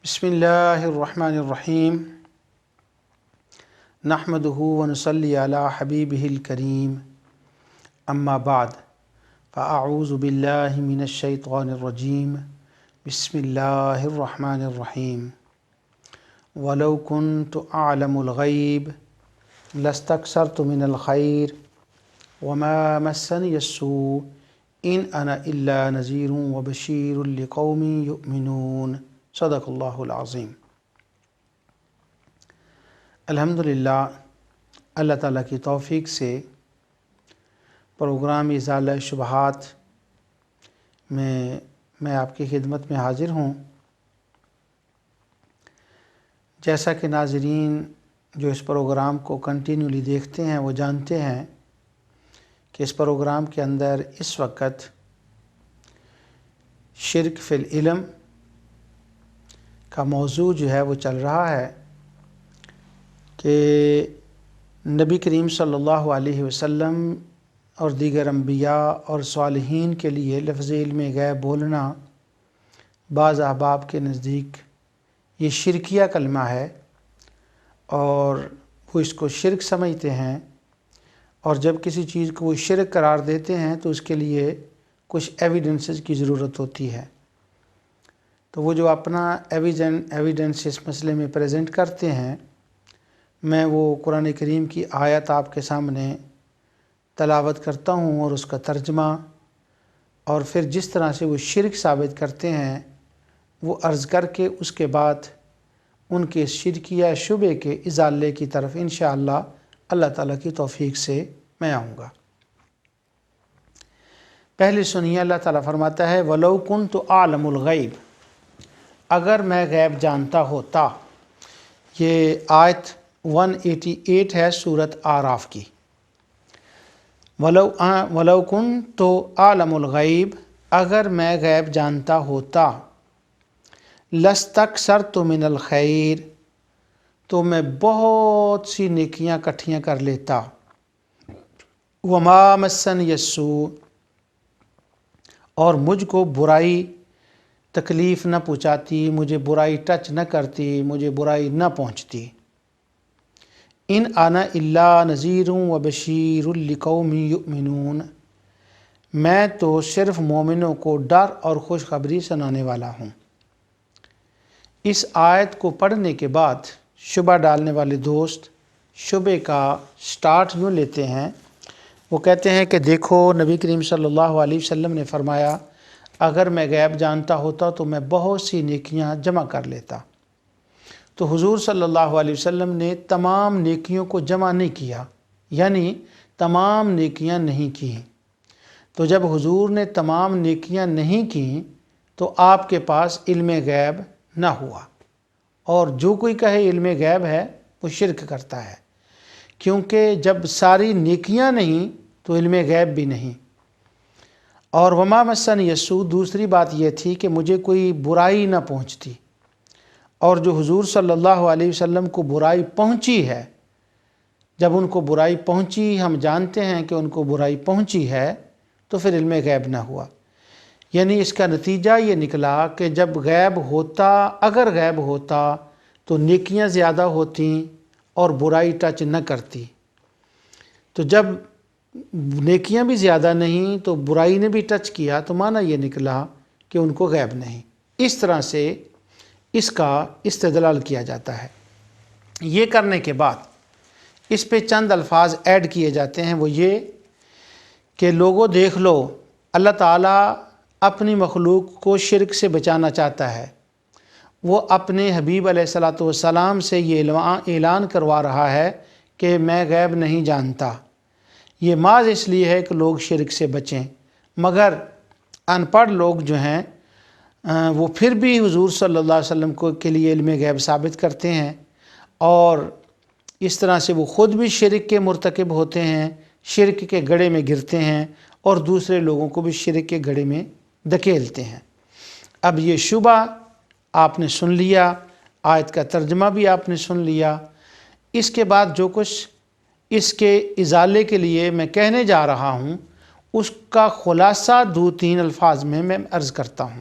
بسم اللہ الرحمن الرحیم نحمدہ ونصلی علی حبیبہ الکریم اما بعد فاعوذ باللہ من الشیطان الرجیم بسم اللہ الرحمن الرحیم ولو کنت اعلم الغیب لاستکثرت من الخیر وما مسنی السوء ان انا الا نذیر وبشیر لقوم یؤمنون صدق اللہ العظیم۔ الحمدللہ اللہ تعالیٰ کی توفیق سے پروگرام ازالہ شبہات میں آپ کی خدمت میں حاضر ہوں۔ جیسا کہ ناظرین جو اس پروگرام کو کنٹینیولی دیکھتے ہیں وہ جانتے ہیں کہ اس پروگرام کے اندر اس وقت شرک فی العلم کا موضوع جو ہے وہ چل رہا ہے کہ نبی کریم صلی اللہ علیہ وسلم اور دیگر انبیاء اور صالحین کے لیے لفظ علم غیب بولنا بعض احباب کے نزدیک یہ شرکیہ کلمہ ہے اور وہ اس کو شرک سمجھتے ہیں، اور جب کسی چیز کو وہ شرک قرار دیتے ہیں تو اس کے لیے کچھ ایویڈنسز کی ضرورت ہوتی ہے۔ تو وہ جو اپنا ایویڈنس اس مسئلے میں پریزنٹ کرتے ہیں، میں وہ قرآن کریم کی آیت آپ کے سامنے تلاوت کرتا ہوں اور اس کا ترجمہ، اور پھر جس طرح سے وہ شرک ثابت کرتے ہیں وہ عرض کر کے اس کے بعد ان کے شرکیہ شبے کے ازالے کی طرف انشاءاللہ اللہ تعالیٰ کی توفیق سے میں آؤں گا۔ پہلے سنیے، اللہ تعالیٰ فرماتا ہے وَلَوْ كُنْتُ أَعْلَمُ الْغَيْبِ، اگر میں غیب جانتا ہوتا۔ یہ آیت 188 ہے سورۃ اعراف کی۔ وَلَوْ كُنْتُ أَعْلَمُ الْغَيْبِ، اگر میں غیب جانتا ہوتا، لَاسْتَكْثَرْتُ مِنَ الْخَيْرِ، تو میں بہت سی نیکیاں اکٹھیاں کر لیتا۔ وَمَا مَسَّنِيَ السُّوءُ، اور مجھ کو برائی تکلیف نہ پہنچاتی، مجھے برائی ٹچ نہ کرتی، مجھے برائی نہ پہنچتی۔ ان انا الا نذیر و بشیر لقوم یؤمنون، میں تو صرف مومنوں کو ڈر اور خوشخبری سنانے والا ہوں۔ اس آیت کو پڑھنے کے بعد شبہ ڈالنے والے دوست شبے کا سٹارٹ یوں لیتے ہیں، وہ کہتے ہیں کہ دیکھو نبی کریم صلی اللہ علیہ وسلم نے فرمایا اگر میں غیب جانتا ہوتا تو میں بہت سی نیکیاں جمع کر لیتا۔ تو حضور صلی اللہ علیہ وسلم نے تمام نیکیوں کو جمع نہیں کیا، یعنی تمام نیکیاں نہیں کیں۔ تو جب حضور نے تمام نیکیاں نہیں کیں تو آپ کے پاس علم غیب نہ ہوا، اور جو کوئی کہے علم غیب ہے وہ شرک کرتا ہے، کیونکہ جب ساری نیکیاں نہیں تو علم غیب بھی نہیں۔ اور وما مسنی السوء، دوسری بات یہ تھی کہ مجھے کوئی برائی نہ پہنچتی، اور جو حضور صلی اللہ علیہ وسلم کو برائی پہنچی ہے، جب ان کو برائی پہنچی، ہم جانتے ہیں کہ ان کو برائی پہنچی ہے، تو پھر علم غیب نہ ہوا۔ یعنی اس کا نتیجہ یہ نکلا کہ جب غیب ہوتا، اگر غیب ہوتا تو نیکیاں زیادہ ہوتیں اور برائی ٹچ نہ کرتی، تو جب نیکیاں بھی زیادہ نہیں تو برائی نے بھی ٹچ کیا، تو معنی یہ نکلا کہ ان کو غیب نہیں۔ اس طرح سے اس کا استدلال کیا جاتا ہے۔ یہ کرنے کے بعد اس پہ چند الفاظ ایڈ کیے جاتے ہیں، وہ یہ کہ لوگوں دیکھ لو، اللہ تعالیٰ اپنی مخلوق کو شرک سے بچانا چاہتا ہے۔ وہ اپنے حبیب علیہ الصلاۃ والسلام سے یہ اعلان کروا رہا ہے کہ میں غیب نہیں جانتا۔ یہ محض اس لیے ہے کہ لوگ شرک سے بچیں، مگر ان پڑھ لوگ جو ہیں وہ پھر بھی حضور صلی اللہ علیہ وسلم کے لیے علم غیب ثابت کرتے ہیں، اور اس طرح سے وہ خود بھی شرک کے مرتکب ہوتے ہیں، شرک کے گڑھے میں گرتے ہیں، اور دوسرے لوگوں کو بھی شرک کے گڑھے میں دھکیلتے ہیں۔ اب یہ شبہ آپ نے سن لیا، آیت کا ترجمہ بھی آپ نے سن لیا۔ اس کے بعد جو کچھ اس کے ازالے کے لیے میں کہنے جا رہا ہوں اس کا خلاصہ 2-3 الفاظ میں عرض کرتا ہوں۔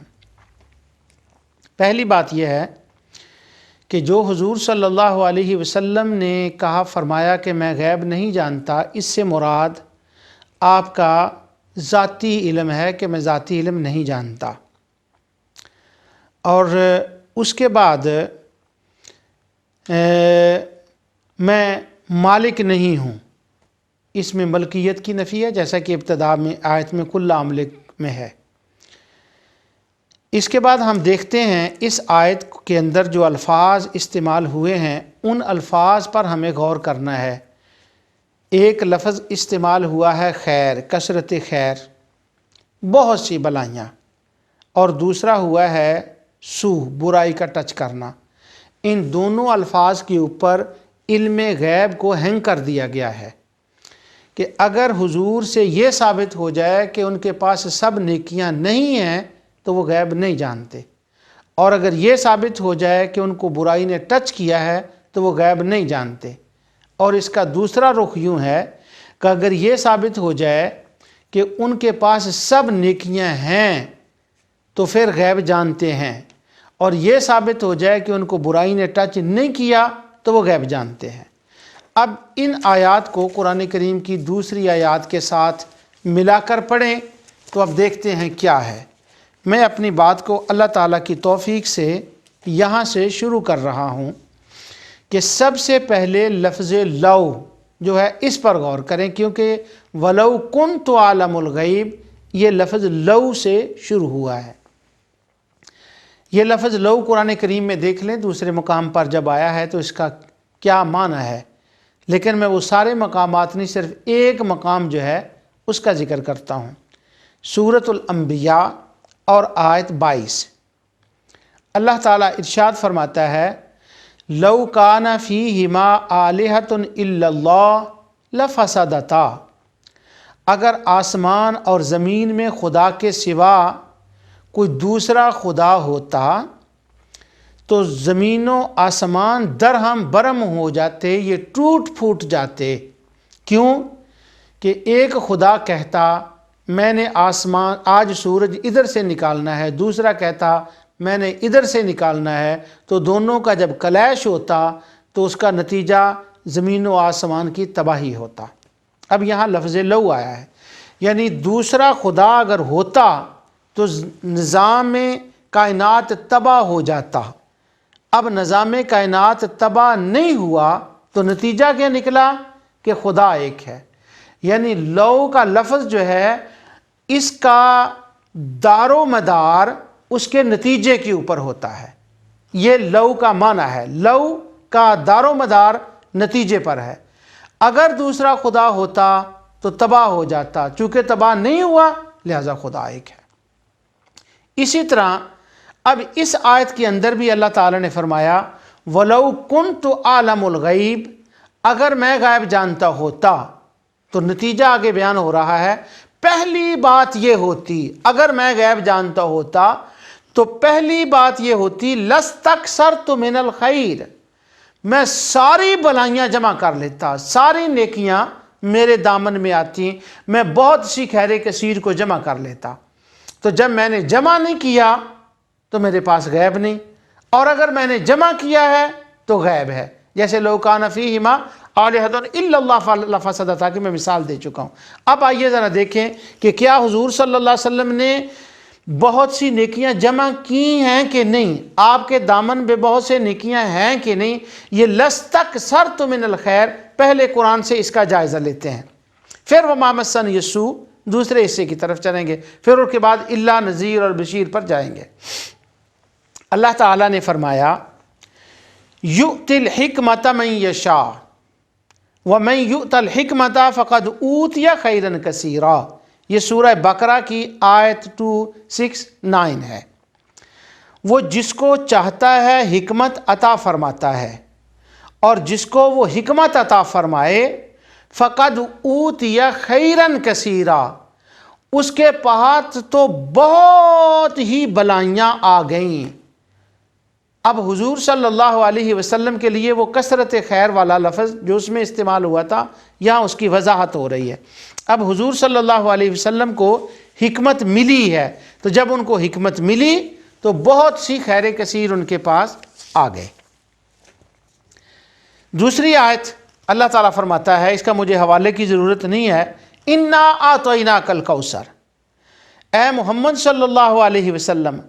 پہلی بات یہ ہے کہ جو حضور صلی اللہ علیہ وسلم نے کہا فرمایا کہ میں غیب نہیں جانتا، اس سے مراد آپ کا ذاتی علم ہے کہ میں ذاتی علم نہیں جانتا، اور اس کے بعد میں مالک نہیں ہوں، اس میں ملکیت کی نفی ہے، جیسا کہ ابتدا میں آیت میں کل مالک میں ہے۔ اس کے بعد ہم دیکھتے ہیں اس آیت کے اندر جو الفاظ استعمال ہوئے ہیں ان الفاظ پر ہمیں غور کرنا ہے۔ ایک لفظ استعمال ہوا ہے خیر، کثرت خیر، بہت سی بلائیاں، اور دوسرا ہوا ہے سو، برائی کا ٹچ کرنا۔ ان دونوں الفاظ کے اوپر علم غیب کو ہینگ کر دیا گیا ہے کہ اگر حضور سے یہ ثابت ہو جائے کہ ان کے پاس سب نیکیاں نہیں ہیں تو وہ غیب نہیں جانتے، اور اگر یہ ثابت ہو جائے کہ ان کو برائی نے ٹچ کیا ہے تو وہ غیب نہیں جانتے۔ اور اس کا دوسرا رخ یوں ہے کہ اگر یہ ثابت ہو جائے کہ ان کے پاس سب نیکیاں ہیں تو پھر غیب جانتے ہیں، اور یہ ثابت ہو جائے کہ ان کو برائی نے ٹچ نہیں کیا تو وہ غیب جانتے ہیں۔ اب ان آیات کو قرآن کریم کی دوسری آیات کے ساتھ ملا کر پڑھیں تو اب دیکھتے ہیں کیا ہے۔ میں اپنی بات کو اللہ تعالیٰ کی توفیق سے یہاں سے شروع کر رہا ہوں کہ سب سے پہلے لفظ لو جو ہے اس پر غور کریں، کیونکہ وَلَوْ كُنْتُ عَالَمُ الْغَيْبِ یہ لفظ لو سے شروع ہوا ہے۔ یہ لفظ لو قرآن کریم میں دیکھ لیں دوسرے مقام پر جب آیا ہے تو اس کا کیا معنی ہے، لیکن میں وہ سارے مقامات نہیں، صرف ایک مقام جو ہے اس کا ذکر کرتا ہوں۔ سورۃ الانبیاء اور آیت 22، اللہ تعالیٰ ارشاد فرماتا ہے لو کان فیہما آلہۃ الا اللہ لفسدتا، اگر آسمان اور زمین میں خدا کے سوا کوئی دوسرا خدا ہوتا تو زمین و آسمان درہم برہم ہو جاتے، یہ ٹوٹ پھوٹ جاتے۔ کیوں کہ ایک خدا کہتا میں نے آسمان آج سورج ادھر سے نکالنا ہے، دوسرا کہتا میں نے ادھر سے نکالنا ہے، تو دونوں کا جب کلیش ہوتا تو اس کا نتیجہ زمین و آسمان کی تباہی ہوتا۔ اب یہاں لفظ لو آیا ہے، یعنی دوسرا خدا اگر ہوتا تو نظام کائنات تباہ ہو جاتا۔ اب نظام کائنات تباہ نہیں ہوا تو نتیجہ کیا نکلا کہ خدا ایک ہے۔ یعنی لو کا لفظ جو ہے اس کا دار و مدار اس کے نتیجے کے اوپر ہوتا ہے، یہ لو کا معنی ہے، لو کا دار و مدار نتیجے پر ہے۔ اگر دوسرا خدا ہوتا تو تباہ ہو جاتا، چونکہ تباہ نہیں ہوا لہذا خدا ایک ہے۔ اسی طرح اب اس آیت کے اندر بھی اللہ تعالیٰ نے فرمایا وَلَوْ كُنْتُ أَعْلَمُ الْغَيْبِ، اگر میں غیب جانتا ہوتا، تو نتیجہ آگے بیان ہو رہا ہے۔ پہلی بات یہ ہوتی، اگر میں غیب جانتا ہوتا تو پہلی بات یہ ہوتی لَسْتَكْثَرْتُ مِنَ الْخَيْرِ، میں ساری بلائیاں جمع کر لیتا، ساری نیکیاں میرے دامن میں آتی، میں بہت سی خیر کثیر کو جمع کر لیتا۔ تو جب میں نے جمع نہیں کیا تو میرے پاس غیب نہیں، اور اگر میں نے جمع کیا ہے تو غیب ہے، جیسے لو کان فیہما آلہۃ الا اللہ لفسدتا کی میں مثال دے چکا ہوں۔ اب آئیے ذرا دیکھیں کہ کیا حضور صلی اللہ علیہ وسلم نے بہت سی نیکیاں جمع کی ہیں کہ نہیں، آپ کے دامن پہ بہت سے نیکیاں ہیں کہ نہیں۔ یہ لَسْتَكْثَرْتُ مِنَ الْخَيْرِ، پہلے قرآن سے اس کا جائزہ لیتے ہیں، پھر وَمَا مَسَّنِيَ السُّوءُ دوسرے حصے کی طرف چلیں گے، پھر اس کے بعد الا نذیر اور بشیر پر جائیں گے۔ اللہ تعالیٰ نے فرمایا یؤتی الحکمۃ من یشاء ومن یؤت الحکمۃ فقد اوتی خیرا کثیرا، یہ سورہ بقرہ کی آیت 269 ہے۔ وہ جس کو چاہتا ہے حکمت عطا فرماتا ہے، اور جس کو وہ حکمت عطا فرمائے فقد اوتی خیرا کثیرا، اس کے پاس تو بہت ہی بلائیاں آ گئیں۔ اب حضور صلی اللہ علیہ وسلم کے لیے وہ کثرت خیر والا لفظ جو اس میں استعمال ہوا تھا یہاں اس کی وضاحت ہو رہی ہے۔ اب حضور صلی اللہ علیہ وسلم کو حکمت ملی ہے، تو جب ان کو حکمت ملی تو بہت سی خیر کثیر ان کے پاس آ گئے۔ دوسری آیت اللہ تعالیٰ فرماتا ہے، اس کا مجھے حوالے کی ضرورت نہیں ہے، انا اعطیناک الکوثر، اے محمد صلی اللہ علیہ وسلم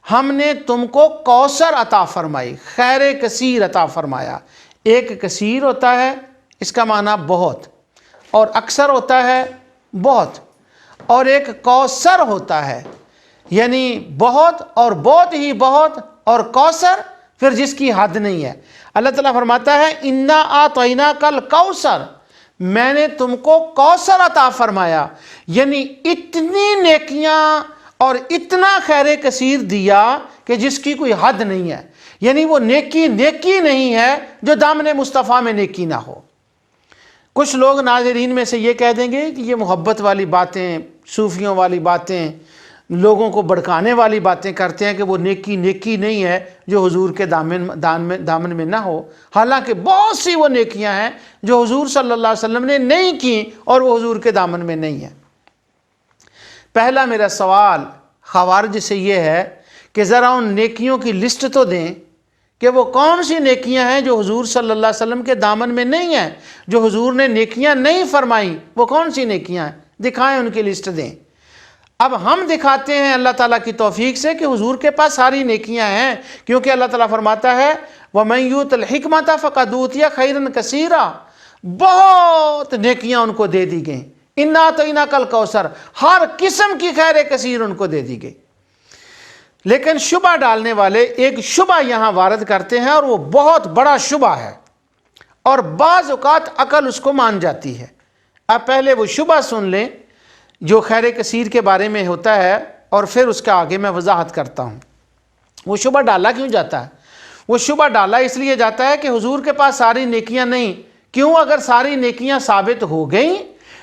ہم نے تم کو کوثر عطا فرمائی، خیر کثیر عطا فرمایا۔ ایک کثیر ہوتا ہے اس کا معنی بہت، اور اکثر ہوتا ہے بہت، اور ایک کوثر ہوتا ہے یعنی بہت اور بہت ہی بہت، اور کوثر پھر جس کی حد نہیں ہے۔ اللہ تعالیٰ فرماتا ہے انا اعطیناک الکوثر، میں نے تم کو کوثر عطا فرمایا، یعنی اتنی نیکیاں اور اتنا خیر کثیر دیا کہ جس کی کوئی حد نہیں ہے، یعنی وہ نیکی نہیں ہے جو دامن مصطفیٰ میں نیکی نہ ہو۔ کچھ لوگ ناظرین میں سے یہ کہہ دیں گے کہ یہ محبت والی باتیں، صوفیوں والی باتیں، لوگوں کو بھڑکانے والی باتیں کرتے ہیں کہ وہ نیکی نہیں ہے جو حضور کے دامن میں نہ ہو، حالانکہ بہت سی وہ نیکیاں ہیں جو حضور صلی اللہ علیہ وسلم نے نہیں کی اور وہ حضور کے دامن میں نہیں ہیں۔ پہلا میرا سوال خوارج سے یہ ہے کہ ذرا ان نیکیوں کی لسٹ تو دیں کہ وہ کون سی نیکیاں ہیں جو حضور صلی اللہ علیہ وسلم کے دامن میں نہیں ہیں، جو حضور نے نیکیاں نہیں فرمائیں، وہ کون سی نیکیاں ہیں، دکھائیں، ان کی لسٹ دیں۔ اب ہم دکھاتے ہیں اللہ تعالیٰ کی توفیق سے کہ حضور کے پاس ساری نیکیاں ہیں، کیونکہ اللہ تعالیٰ فرماتا ہے وَمَن يُؤْتَ الْحِكْمَةَ فَقَدْ أُوتِيَ خَيْرًا كَثِيرًا، بہت نیکیاں ان کو دے دی گئیں، اِنَّا أَعْطَيْنَاكَ الْكَوْثَرَ، ہر قسم کی خیر کثیر ان کو دے دی گئی۔ لیکن شبہ ڈالنے والے ایک شبہ یہاں وارد کرتے ہیں، اور وہ بہت بڑا شبہ ہے، اور بعض اوقات عقل اس کو مان جاتی ہے۔ اب پہلے وہ شبہ سن لیں جو خیر کثیر کے بارے میں ہوتا ہے، اور پھر اس کا آگے میں وضاحت کرتا ہوں۔ وہ شبہ ڈالا کیوں جاتا ہے؟ وہ شبہ ڈالا اس لیے جاتا ہے کہ حضور کے پاس ساری نیکیاں نہیں، کیوں؟ اگر ساری نیکیاں ثابت ہو گئیں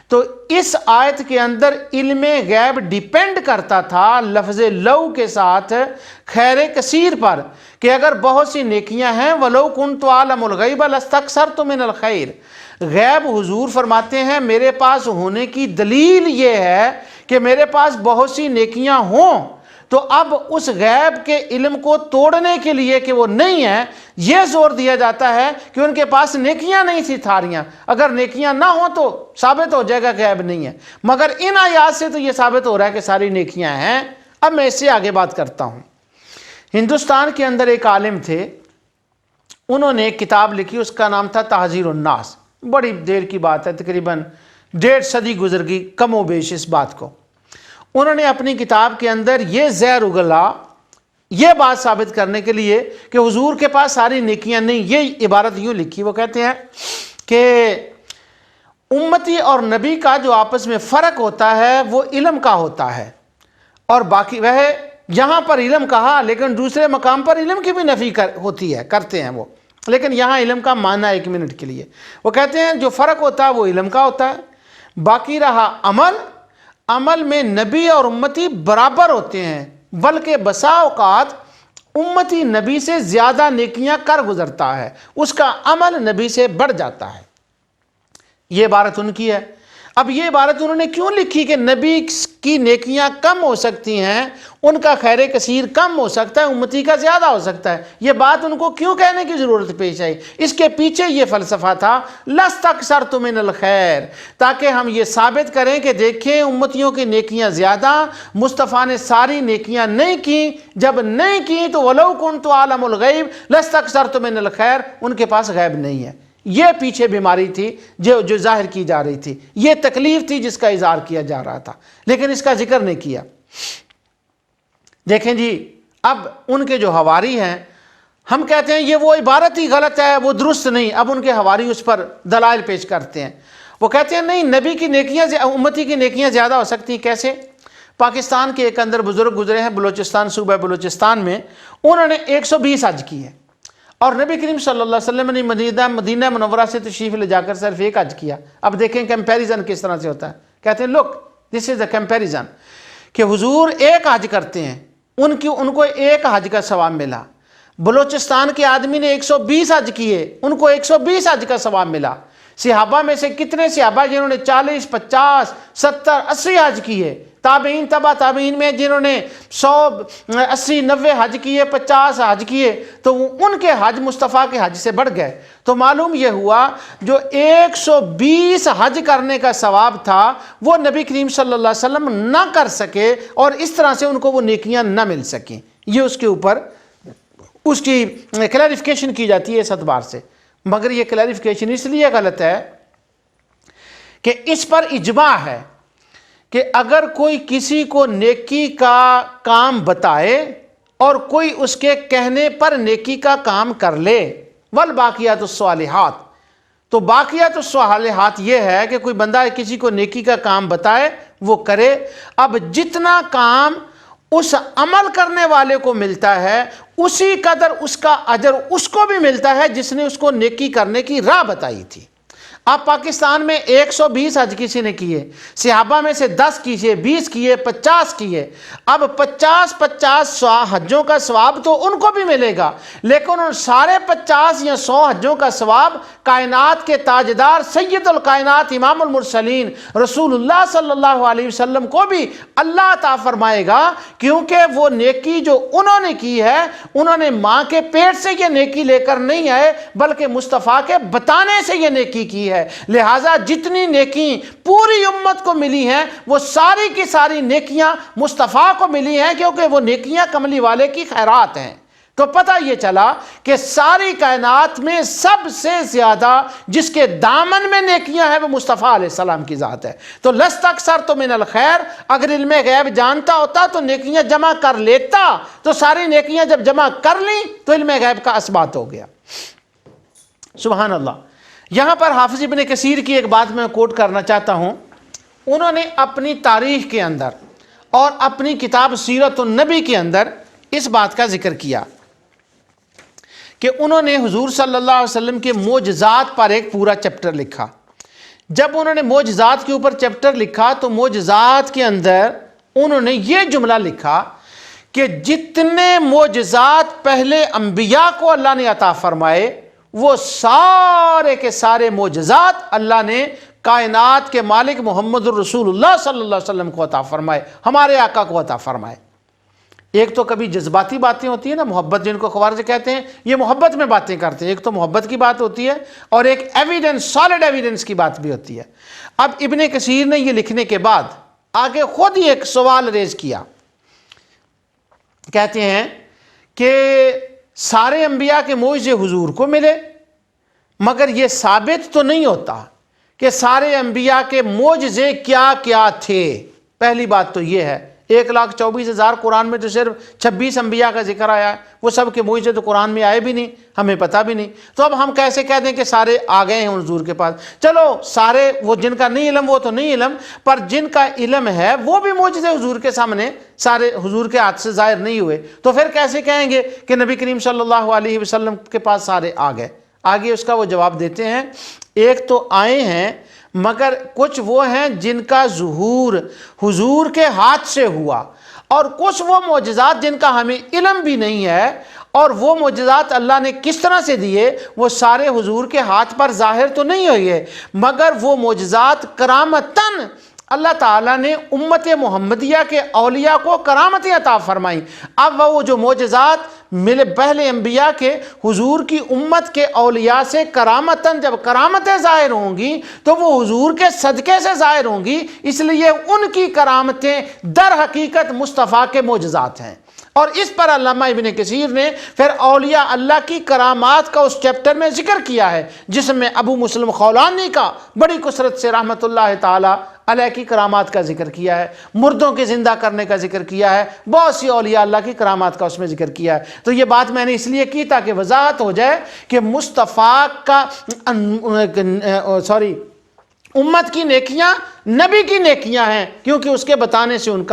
تو اس آیت کے اندر علم غیب ڈیپینڈ کرتا تھا لفظ لو کے ساتھ خیر کثیر پر، کہ اگر بہت سی نیکیاں ہیں وَلَوْ كُنْتُ أَعْلَمُ الْغَيْبَ لَاسْتَكْثَرْتُ مِنَ الْخَيْرِ، غیب حضور فرماتے ہیں میرے پاس ہونے کی دلیل یہ ہے کہ میرے پاس بہت سی نیکیاں ہوں، تو اب اس غیب کے علم کو توڑنے کے لیے کہ وہ نہیں ہے، یہ زور دیا جاتا ہے کہ ان کے پاس نیکیاں نہیں تھی تھاریاں، اگر نیکیاں نہ ہوں تو ثابت ہو جائے گا غیب نہیں ہے، مگر ان آیات سے تو یہ ثابت ہو رہا ہے کہ ساری نیکیاں ہیں۔ اب میں اس سے آگے بات کرتا ہوں۔ ہندوستان کے اندر ایک عالم تھے، انہوں نے ایک کتاب لکھی، اس کا نام تھا تحذیر الناس، بڑی دیر کی بات ہے، تقریباً 1.5 صدی گزر گئی کم و بیش اس بات کو۔ انہوں نے اپنی کتاب کے اندر یہ زہر اگلا، یہ بات ثابت کرنے کے لیے کہ حضور کے پاس ساری نیکیاں نہیں، یہ عبارت یوں لکھی، وہ کہتے ہیں کہ امتی اور نبی کا جو آپس میں فرق ہوتا ہے وہ علم کا ہوتا ہے، اور باقی وہ یہاں پر علم کہا لیکن دوسرے مقام پر علم کی بھی نفی ہوتی ہے، کرتے ہیں وہ، لیکن یہاں علم کا معنی 1 منٹ کے لیے وہ کہتے ہیں جو فرق ہوتا ہے وہ علم کا ہوتا ہے۔ باقی رہا عمل میں نبی اور امتی برابر ہوتے ہیں، بلکہ بسا اوقات امتی نبی سے زیادہ نیکیاں کر گزرتا ہے، اس کا عمل نبی سے بڑھ جاتا ہے۔ یہ عبارت ان کی ہے۔ اب یہ عبارت انہوں نے کیوں لکھی کہ نبی کی نیکیاں کم ہو سکتی ہیں، ان کا خیر کثیر کم ہو سکتا ہے، امتی کا زیادہ ہو سکتا ہے، یہ بات ان کو کیوں کہنے کی ضرورت پیش آئی؟ اس کے پیچھے یہ فلسفہ تھا لَاسْتَكْثَرْتُ مِنَ الْخَيْرِ، تاکہ ہم یہ ثابت کریں کہ دیکھیں امتیوں کی نیکیاں زیادہ، مصطفیٰ نے ساری نیکیاں نہیں کی، جب نہیں کی تو وَلَوْ كُنْتُ أَعْلَمُ الْغَيْبَ لَاسْتَكْثَرْتُ مِنَ الْخَيْرِ، ان کے پاس غیب نہیں ہے۔ یہ پیچھے بیماری تھی جو ظاہر کی جا رہی تھی، یہ تکلیف تھی جس کا اظہار کیا جا رہا تھا، لیکن اس کا ذکر نہیں کیا۔ دیکھیں جی، اب ان کے جو حواری ہیں، ہم کہتے ہیں یہ وہ عبارت ہی غلط ہے، وہ درست نہیں، اب ان کے حواری اس پر دلائل پیش کرتے ہیں۔ وہ کہتے ہیں نہیں، نبی کی نیکیاں امتی کی نیکیاں زیادہ ہو سکتی ہیں۔ کیسے؟ پاکستان کے ایک اندر بزرگ گزرے ہیں، بلوچستان، صوبہ بلوچستان میں، انہوں نے 120 حج کی ہے، اور نبی کریم صلی اللہ علیہ وسلم نے مدینہ منورہ سے تشریف لے جا کر صرف 1 حج کیا۔ اب دیکھیں کمپیریزن کس طرح سے ہوتا ہے۔ کہتے ہیں لک دس از اے کمپیریزن، کہ حضور 1 حج کرتے ہیں، ان کو 1 حج کا ثواب ملا، بلوچستان کے آدمی نے 120 حج کیے، ان کو 120 حج کا ثواب ملا۔ صحابہ میں سے کتنے صحابہ جنہوں نے 40 50 70 80 حج کیے، تابعین تبع تابعین میں جنہوں نے 100 80 90 حج کیے، 50 حج کیے، تو ان کے حج مصطفیٰ کے حج سے بڑھ گئے۔ تو معلوم یہ ہوا جو 120 حج کرنے کا ثواب تھا وہ نبی کریم صلی اللہ علیہ وسلم نہ کر سکے، اور اس طرح سے ان کو وہ نیکیاں نہ مل سکیں۔ یہ اس کے اوپر اس کی کلیریفیکیشن کی جاتی ہے اس اعتبار سے، مگر یہ کلیریفیکیشن اس لیے غلط ہے کہ اس پر اجماع ہے کہ اگر کوئی کسی کو نیکی کا کام بتائے اور کوئی اس کے کہنے پر نیکی کا کام کر لے، والباقیات الصالحات، تو باقیات الصالحات یہ ہے کہ کوئی بندہ کسی کو نیکی کا کام بتائے وہ کرے۔ اب جتنا کام اس عمل کرنے والے کو ملتا ہے اسی قدر اس کا اجر اس کو بھی ملتا ہے جس نے اس کو نیکی کرنے کی راہ بتائی تھی۔ اب پاکستان میں 120 حج کسی نے کیے، صحابہ میں سے 10 کیے، 20 کیے، 50 کیے، اب 50 حجوں کا ثواب تو ان کو بھی ملے گا، لیکن ان سارے 50 یا 100 حجوں کا ثواب کائنات کے تاجدار سید الکائنات امام المرسلین رسول اللہ صلی اللہ علیہ وسلم کو بھی اللہ عطا فرمائے گا، کیونکہ وہ نیکی جو انہوں نے کی ہے انہوں نے ماں کے پیٹ سے یہ نیکی لے کر نہیں آئے بلکہ مصطفیٰ کے بتانے سے یہ نیکی کی ہے۔ لہٰذا جتنی نیکی پوری امت کو ملی ہیں وہ ساری کی ساری نیکیاں مصطفیٰ کو ملی ہیں، کیونکہ وہ نیکیاں کملی والے کی خیرات ہیں۔ تو پتہ یہ چلا کہ ساری کائنات میں سب سے زیادہ جس کے دامن میں نیکیاں ہیں وہ مصطفیٰ علیہ السلام کی ذات ہے۔ تو لست اکثر تو من الخیر، اگر علم غیب جانتا ہوتا تو نیکیاں جمع کر لیتا، تو ساری نیکیاں جب جمع کر لیں تو علم غیب کا اثبات ہو گیا۔ سبحان اللہ۔ یہاں پر حافظ ابن کثیر کی ایک بات میں کوٹ کرنا چاہتا ہوں۔ انہوں نے اپنی تاریخ کے اندر اور اپنی کتاب سیرت النبی کے اندر اس بات کا ذکر کیا کہ انہوں نے حضور صلی اللہ علیہ وسلم کے معجزات پر ایک پورا چیپٹر لکھا۔ جب انہوں نے معجزات کے اوپر چیپٹر لکھا تو معجزات کے اندر انہوں نے یہ جملہ لکھا کہ جتنے معجزات پہلے انبیاء کو اللہ نے عطا فرمائے وہ سارے کے سارے معجزات اللہ نے کائنات کے مالک محمد الرسول اللہ صلی اللہ علیہ وسلم کو عطا فرمائے، ہمارے آقا کو عطا فرمائے۔ ایک تو کبھی جذباتی باتیں ہوتی ہیں نا، محبت جن کو خوارج کہتے ہیں، یہ محبت میں باتیں کرتے ہیں، ایک تو محبت کی بات ہوتی ہے اور ایک ایویڈنس، سالڈ ایویڈنس کی بات بھی ہوتی ہے۔ اب ابن کثیر نے یہ لکھنے کے بعد آگے خود ہی ایک سوال ریز کیا، کہتے ہیں کہ سارے انبیاء کے معجزے حضور کو ملے، مگر یہ ثابت تو نہیں ہوتا کہ سارے انبیاء کے معجزے کیا کیا تھے۔ پہلی بات تو یہ ہے، 1,24,000 قرآن میں تو صرف 26 انبیاء کا ذکر آیا ہے، وہ سب کے معجزے تو قرآن میں آئے بھی نہیں، ہمیں پتہ بھی نہیں۔ تو اب ہم کیسے کہہ دیں کہ سارے آ گئے ہیں حضور کے پاس؟ چلو سارے، وہ جن کا نہیں علم وہ تو نہیں علم، پر جن کا علم ہے وہ بھی معجزے حضور کے سامنے سارے حضور کے ہاتھ سے ظاہر نہیں ہوئے، تو پھر کیسے کہیں گے کہ نبی کریم صلی اللہ علیہ وسلم کے پاس سارے آ گئے؟ آگے اس کا وہ جواب دیتے ہیں، ایک تو آئے ہیں مگر کچھ وہ ہیں جن کا ظہور حضور کے ہاتھ سے ہوا، اور کچھ وہ معجزات جن کا ہمیں علم بھی نہیں ہے، اور وہ معجزات اللہ نے کس طرح سے دیے وہ سارے حضور کے ہاتھ پر ظاہر تو نہیں ہوئے، مگر وہ معجزات کرامتاً اللہ تعالیٰ نے امت محمدیہ کے اولیاء کو کرامتیں عطا فرمائیں۔ اب وہ جو معجزات ملے پہلے انبیاء کے حضور کی امت کے اولیاء سے کرامتاً جب کرامتیں ظاہر ہوں گی تو وہ حضور کے صدقے سے ظاہر ہوں گی، اس لیے ان کی کرامتیں در حقیقت مصطفیٰ کے معجزات ہیں۔ اور اس پر علامہ ابن کثیر نے پھر اولیاء اللہ کی کرامات کا اس چیپٹر میں ذکر کیا ہے، جس میں ابو مسلم خولانی کا بڑی کثرت سے رحمۃ اللہ تعالی علیہ کی کرامات کا ذکر کیا ہے، مردوں کے زندہ کرنے کا ذکر کیا ہے، بہت سی اولیاء اللہ کی کرامات کا اس میں ذکر کیا ہے۔ تو یہ بات میں نے اس لیے کی تاکہ وضاحت ہو جائے کہ مصطفیٰ کا امت کی نیکیاں نبی کی نیکیاں ہیں، کیونکہ اس کے بتانے سے ان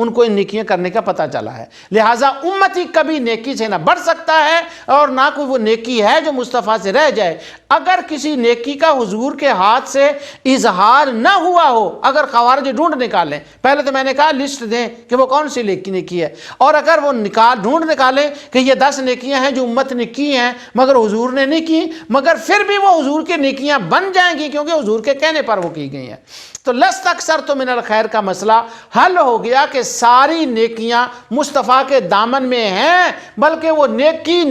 کو ان نیکیاں کرنے کا پتہ چلا ہے۔ لہٰذا امتی کبھی نیکی سے نہ بڑھ سکتا ہے اور نہ کوئی وہ نیکی ہے جو مصطفیٰ سے رہ جائے۔ اگر کسی نیکی کا حضور کے ہاتھ سے اظہار نہ ہوا ہو، اگر خوارج ڈھونڈ نکالیں، پہلے تو میں نے کہا لسٹ دیں کہ وہ کون سی نیکی ہے، اور اگر وہ ڈھونڈ نکالیں کہ یہ 10 نیکیاں ہیں جو امت نے کی ہیں مگر حضور نے نہیں کی، مگر پھر بھی وہ حضور کی نیکیاں بن جائیں گی کیونکہ حضور کے کہنے پر وہ کی گئی ہیں، تو لست اکثر تو من الخیر کا مسئلہ حل ہو گیا کہ ساری نیکیاں مصطفیٰ کے دامن میں ہیں، بلکہ وہ نیکی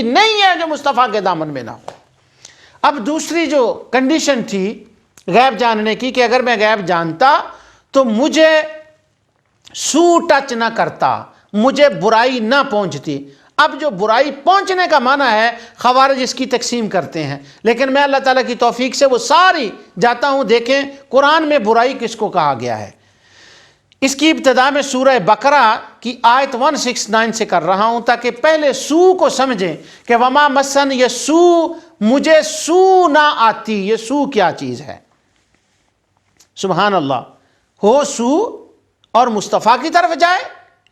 نہیں ہے جو مصطفیٰ کے دامن میں نہ ہو۔ اب دوسری جو کنڈیشن تھی غیب جاننے کی کہ اگر میں غیب جانتا تو مجھے سو ٹچ نہ کرتا، مجھے برائی نہ پہنچتی۔ اب جو برائی پہنچنے کا معنی ہے خوارج اس کی تقسیم کرتے ہیں، لیکن میں اللہ تعالیٰ کی توفیق سے وہ ساری جاتا ہوں۔ دیکھیں قرآن میں برائی کس کو کہا گیا ہے۔ اس کی ابتدا میں سورہ بقرہ کی آیت 169 سے کر رہا ہوں تاکہ پہلے سو کو سمجھیں کہ وما مسن، یہ سو، مجھے سو نہ آتی، یہ سو کیا چیز ہے۔ سبحان اللہ، ہو سو اور مصطفیٰ کی طرف جائے،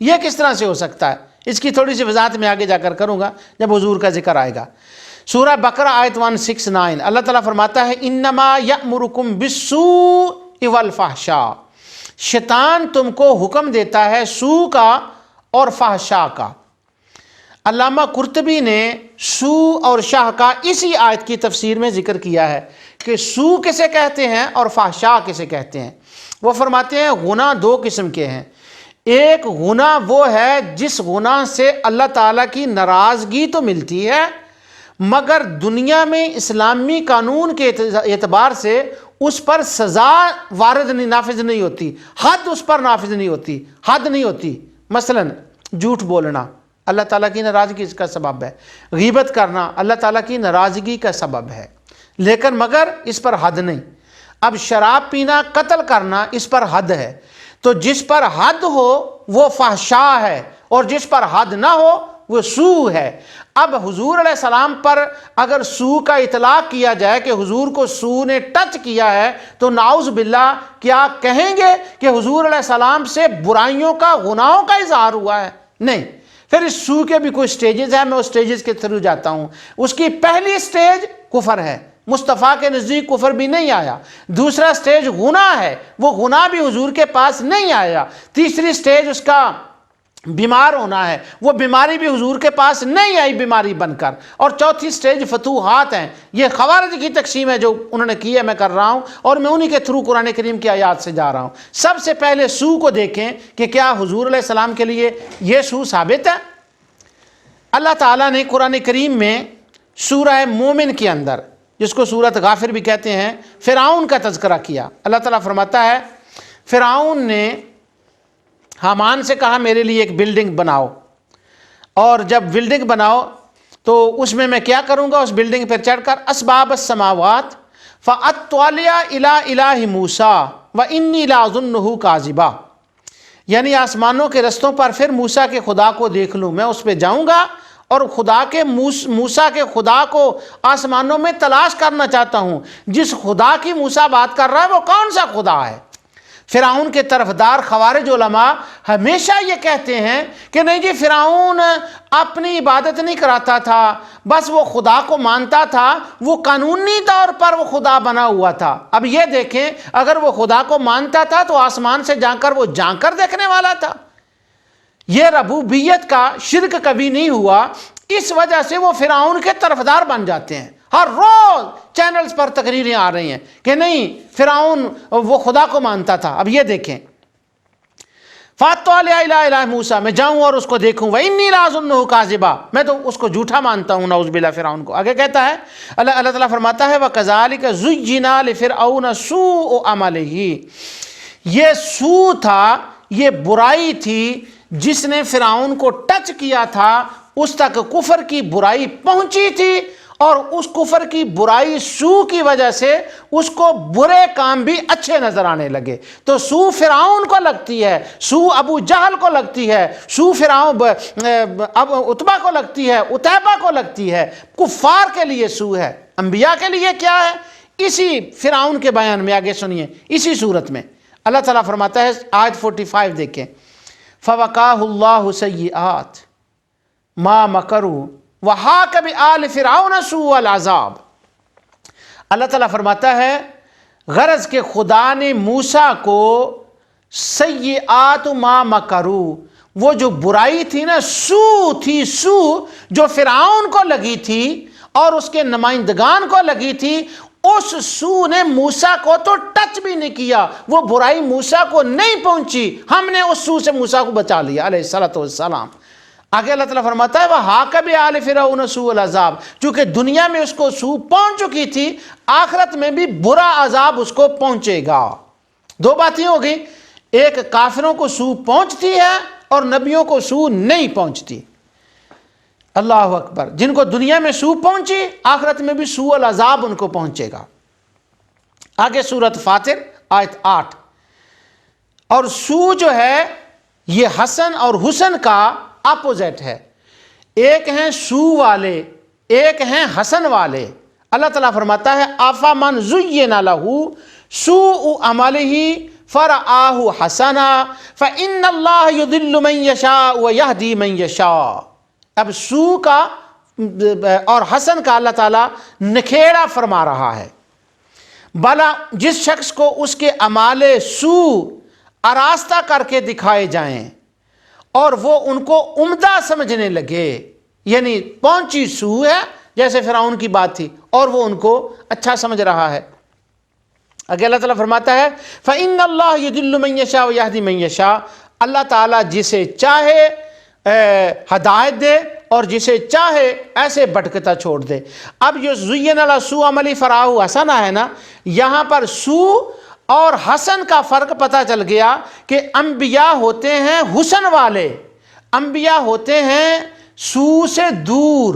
یہ کس طرح سے ہو سکتا ہے؟ اس کی تھوڑی سی وضاحت میں آگے جا کر کروں گا جب حضور کا ذکر آئے گا۔ سورہ بقرہ آیت 169 اللہ تعالیٰ فرماتا ہے انما یأمرکم بالسوء والفحشاء، شیطان تم کو حکم دیتا ہے سو کا اور فحشاء کا۔ علامہ قرطبی نے سو اور شاہ کا اسی آیت کی تفسیر میں ذکر کیا ہے کہ سو کسے کہتے ہیں اور فحشاء کسے کہتے ہیں۔ وہ فرماتے ہیں گناہ 2 قسم کے ہیں۔ ایک گناہ وہ ہے جس گناہ سے اللہ تعالیٰ کی ناراضگی تو ملتی ہے مگر دنیا میں اسلامی قانون کے اعتبار سے اس پر سزا وارد نہیں، نافذ نہیں ہوتی، حد اس پر نافذ نہیں ہوتی، حد نہیں ہوتی۔ مثلا جھوٹ بولنا اللہ تعالیٰ کی ناراضگی کا سبب ہے، غیبت کرنا اللہ تعالیٰ کی ناراضگی کا سبب ہے، لیکن مگر اس پر حد نہیں۔ اب شراب پینا، قتل کرنا، اس پر حد ہے، تو جس پر حد ہو وہ فحشاء ہے اور جس پر حد نہ ہو وہ سو ہے۔ اب حضور علیہ السلام پر اگر سو کا اطلاق کیا جائے کہ حضور کو سو نے ٹچ کیا ہے تو نعوذ باللہ کیا کہیں گے کہ حضور علیہ السلام سے برائیوں کا، گناہوں کا اظہار ہوا ہے؟ نہیں۔ پھر اس سو کے بھی کوئی سٹیجز ہیں، میں اس سٹیجز کے تھرو جاتا ہوں۔ اس کی پہلی سٹیج کفر ہے، مصطفیٰ کے نزدیک کفر بھی نہیں آیا۔ دوسرا سٹیج گناہ ہے، وہ گناہ بھی حضور کے پاس نہیں آیا۔ تیسری سٹیج اس کا بیمار ہونا ہے، وہ بیماری بھی حضور کے پاس نہیں آئی بیماری بن کر۔ اور چوتھی سٹیج فتوحات ہیں۔ یہ خوارج کی تقسیم ہے جو انہوں نے کی ہے، میں کر رہا ہوں اور میں انہی کے تھرو قرآن کریم کی آیات سے جا رہا ہوں۔ سب سے پہلے سو کو دیکھیں کہ کیا حضور علیہ السلام کے لیے یہ سو ثابت ہے؟ اللہ تعالیٰ نے قرآن کریم میں سورہ مومن کے اندر، جس کو سورۃ غافر بھی کہتے ہیں، فرعون کا تذکرہ کیا۔ اللہ تعالیٰ فرماتا ہے فرعون نے حامان سے کہا میرے لیے ایک بلڈنگ بناؤ، اور جب بلڈنگ بناؤ تو اس میں کیا کروں گا؟ اس بلڈنگ پر چڑھ کر اسباب السماوات فاطلع الی الہ موسیٰ وانی لاظنہ کاذبا، یعنی آسمانوں کے رستوں پر پھر موسیٰ کے خدا کو دیکھ لوں، میں اس پہ جاؤں گا اور خدا کے موسیٰ کے خدا کو آسمانوں میں تلاش کرنا چاہتا ہوں۔ جس خدا کی موسیٰ بات کر رہا ہے وہ کون سا خدا ہے؟ فرعون کے طرفدار خوارج علماء ہمیشہ یہ کہتے ہیں کہ نہیں جی، فرعون اپنی عبادت نہیں کراتا تھا، بس وہ خدا کو مانتا تھا، وہ قانونی طور پر وہ خدا بنا ہوا تھا۔ اب یہ دیکھیں، اگر وہ خدا کو مانتا تھا تو آسمان سے جا کر وہ جان کر دیکھنے والا تھا۔ یہ ربوبیت کا شرک کبھی نہیں ہوا، اس وجہ سے وہ فرعون کے طرفدار بن جاتے ہیں۔ ہر روز چینلز پر تقریریں آ رہی ہیں کہ نہیں فرعون وہ خدا کو مانتا تھا۔ اب یہ دیکھیں، فاطلع الی الہ موسیٰ، میں جاؤں اور اس کو دیکھوں، وانی لاظنہ کاذبا، میں تو اس کو جھوٹا مانتا ہوں، نعوذ باللہ فرعون کو۔ آگے کہتا ہے اللہ تعالیٰ فرماتا ہے وَكَذَلِكَ زُيِّنَ لِفِرْعَوْنَ سُوءُ عَمَلِهِ، یہ سو تھا، یہ برائی تھی جس نے فرعون کو ٹچ کیا تھا، اس تک کفر کی برائی پہنچی تھی، اور اس کفر کی برائی سو کی وجہ سے اس کو برے کام بھی اچھے نظر آنے لگے۔ تو سو فرعون کو لگتی ہے، سو ابو جہل کو لگتی ہے، سو فرعون عتبہ کو لگتی ہے، عتیبہ کو لگتی ہے، کفار کے لیے سو ہے۔ انبیاء کے لیے کیا ہے؟ اسی فرعون کے بیان میں آگے سنیے، اسی صورت میں اللہ تعالیٰ فرماتا ہے، آیت 45 دیکھیں، فَوَقَاهُ اللَّهُ سَيِّئَاتِ مَا مَكَرُوا وَحَاقَ بِآلِ فِرْعَوْنَ سُوءُ الْعَذَابِ۔ اللہ تعالیٰ فرماتا ہے غرض کہ خدا نے موسیٰ کو سیئات ما مکرو، وہ جو برائی تھی نا، سو تھی، سو جو فرعون کو لگی تھی اور اس کے نمائندگان کو لگی تھی، اس سو نے موسیٰ کو تو ٹچ بھی نہیں کیا، وہ برائی موسیٰ کو نہیں پہنچی، ہم نے اس سو سے موسیٰ کو بچا لیا علیہ السلام۔ آگے اللہ تعالیٰ فرماتا ہے وَحَاقَ بِآلِ فِرْعَوْنَ سُوءُ الْعَذَابِ، چونکہ دنیا میں اس کو سو پہنچ چکی تھی، آخرت میں بھی برا عذاب اس کو پہنچے گا۔ دو باتیں ہو گئی، ایک کافروں کو سو پہنچتی ہے اور نبیوں کو سو نہیں پہنچتی۔ اللہ اکبر، جن کو دنیا میں سو پہنچی آخرت میں بھی سوء العذاب ان کو پہنچے گا۔ آگے سورۃ فاطر آیت 8، اور سو جو ہے یہ حسن اور حسن کا اپوزٹ ہے، ایک ہیں سو والے، ایک ہیں حسن والے۔ اللہ تعالیٰ فرماتا ہے افمن زین لہ سوء عملہ فرآہ حسنا فإن اللہ یضل من یشاء ویہدی من یشاء۔ اب سو کا اور حسن کا اللہ تعالیٰ نکھیڑا فرما رہا ہے، بھلا جس شخص کو اس کے اعمال سو آراستہ کر کے دکھائے جائیں اور وہ ان کو عمدہ سمجھنے لگے، یعنی پہنچی سو ہے جیسے فرعون کی بات تھی اور وہ ان کو اچھا سمجھ رہا ہے۔ اگر اللہ تعالیٰ فرماتا ہے فَإِنَّ اللَّهَ يُضِلُّ مَن يَشَاءُ وَيَهْدِي مَن يَشَاءُ، اللہ تعالیٰ جسے چاہے ہدایت دے اور جسے چاہے ایسے بھٹکتا چھوڑ دے۔ اب جو زُيِّنَ لَهُ سُوءُ عَمَلِهِ فَرَآهُ حَسَنًا ہے نا، یہاں پر سو اور حسن کا فرق پتہ چل گیا کہ انبیاء ہوتے ہیں حسن والے، انبیاء ہوتے ہیں سو سے دور،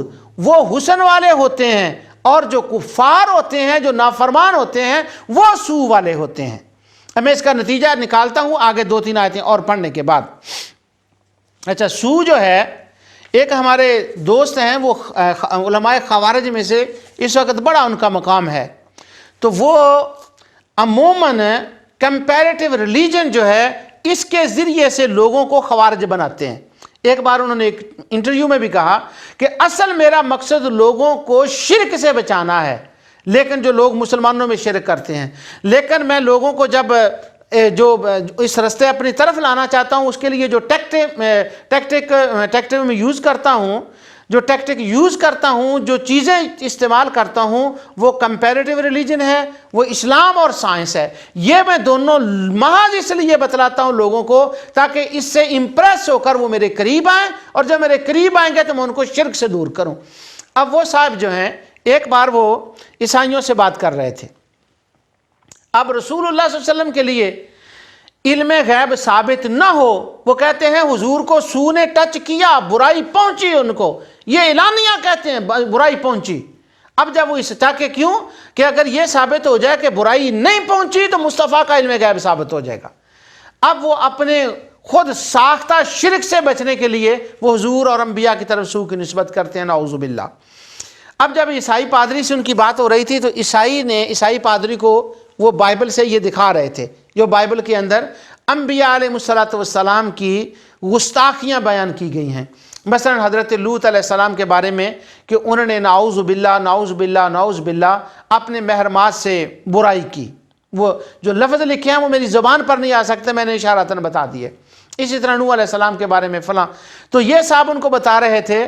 وہ حسن والے ہوتے ہیں، اور جو کفار ہوتے ہیں، جو نافرمان ہوتے ہیں، وہ سو والے ہوتے ہیں۔ اب میں اس کا نتیجہ نکالتا ہوں آگے 2-3 آیتیں اور پڑھنے کے بعد۔ اچھا، سو جو ہے، ایک ہمارے دوست ہیں وہ علماء خوارج میں سے اس وقت بڑا ان کا مقام ہے، تو وہ عموماً کمپیریٹیو ریلیجن جو ہے اس کے ذریعے سے لوگوں کو خوارج بناتے ہیں۔ ایک بار انہوں نے ایک انٹرویو میں بھی کہا کہ اصل میرا مقصد لوگوں کو شرک سے بچانا ہے، لیکن جو لوگ مسلمانوں میں شرک کرتے ہیں، لیکن میں لوگوں کو جب جو اس رستے اپنی طرف لانا چاہتا ہوں، اس کے لیے جو ٹیکٹک میں یوز کرتا ہوں، جو چیزیں استعمال کرتا ہوں، وہ کمپیریٹیو ریلیجن ہے، وہ اسلام اور سائنس ہے۔ یہ میں دونوں محض اس لیے بتلاتا ہوں لوگوں کو تاکہ اس سے امپریس ہو کر وہ میرے قریب آئیں، اور جب میرے قریب آئیں گے تو میں ان کو شرک سے دور کروں۔ اب وہ صاحب جو ہیں، ایک بار وہ عیسائیوں سے بات کر رہے تھے۔ اب رسول اللہ صلی اللہ علیہ وسلم کے لیے علم غیب ثابت نہ ہو، وہ کہتے ہیں حضور کو سو نے ٹچ کیا، برائی پہنچی ان کو، یہ اعلانیہ کہتے ہیں برائی پہنچی۔ اب جب وہ اس تاکہ کیوں کہ اگر یہ ثابت ہو جائے کہ برائی نہیں پہنچی تو مصطفیٰ کا علم غیب ثابت ہو جائے گا۔ اب وہ اپنے خود ساختہ شرک سے بچنے کے لیے وہ حضور اور انبیاء کی طرف سو کی نسبت کرتے ہیں، نعوذ باللہ۔ اب جب عیسائی پادری سے ان کی بات ہو رہی تھی تو عیسائی پادری کو وہ بائبل سے یہ دکھا رہے تھے، جو بائبل کے اندر انبیاء علیہ السلام کی گستاخیاں بیان کی گئی ہیں۔ مثلا حضرت لوط علیہ السلام کے بارے میں کہ انہوں نے نعوذ باللہ اپنے محرمات سے برائی کی۔ وہ جو لفظ لکھے ہیں وہ میری زبان پر نہیں آ سکتے، میں نے اشارتاً بتا دیے۔ اسی طرح نوح علیہ السلام کے بارے میں فلاں، تو یہ صاحب ان کو بتا رہے تھے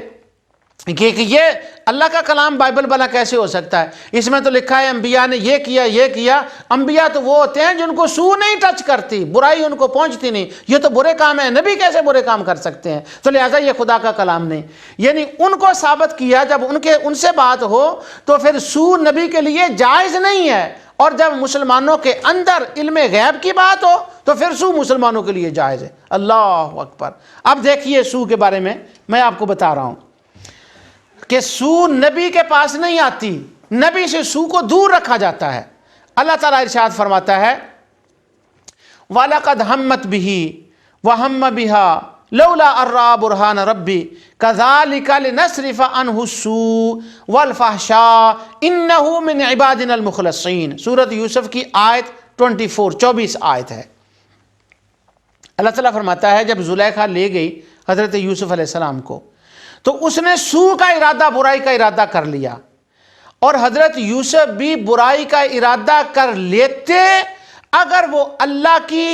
کہ یہ اللہ کا کلام بائبل بنا کیسے ہو سکتا ہے، اس میں تو لکھا ہے انبیاء نے یہ کیا۔ انبیاء تو وہ ہوتے ہیں جن کو سو نہیں ٹچ کرتی، برائی ان کو پہنچتی نہیں، یہ تو برے کام ہیں، نبی کیسے برے کام کر سکتے ہیں، تو لہٰذا یہ خدا کا کلام نہیں۔ یعنی ان کو ثابت کیا جب ان سے بات ہو تو پھر سو نبی کے لیے جائز نہیں ہے، اور جب مسلمانوں کے اندر علم غیب کی بات ہو تو پھر سو مسلمانوں کے لیے جائز ہے۔ اللہ اکبر۔ اب دیکھیے سو کے بارے میں آپ کو بتا رہا ہوں کہ سو نبی کے پاس نہیں آتی، نبی سے سو کو دور رکھا جاتا ہے۔ اللہ تعالیٰ ارشاد فرماتا ہے وَلَقَدْ هَمَّتْ بِهِ وَهَمَّ بِهَا لولا ارا برہان ربی کذالک لنصرف عنہ السوء والفحشاء انہ من عبادنا المخلصین، سورۃ یوسف کی آیت 24 آیت ہے۔ اللہ تعالیٰ فرماتا ہے جب زلیخا لے گئی حضرت یوسف علیہ السلام کو تو اس نے سوء کا ارادہ، برائی کا ارادہ کر لیا، اور حضرت یوسف بھی برائی کا ارادہ کر لیتے اگر وہ اللہ کی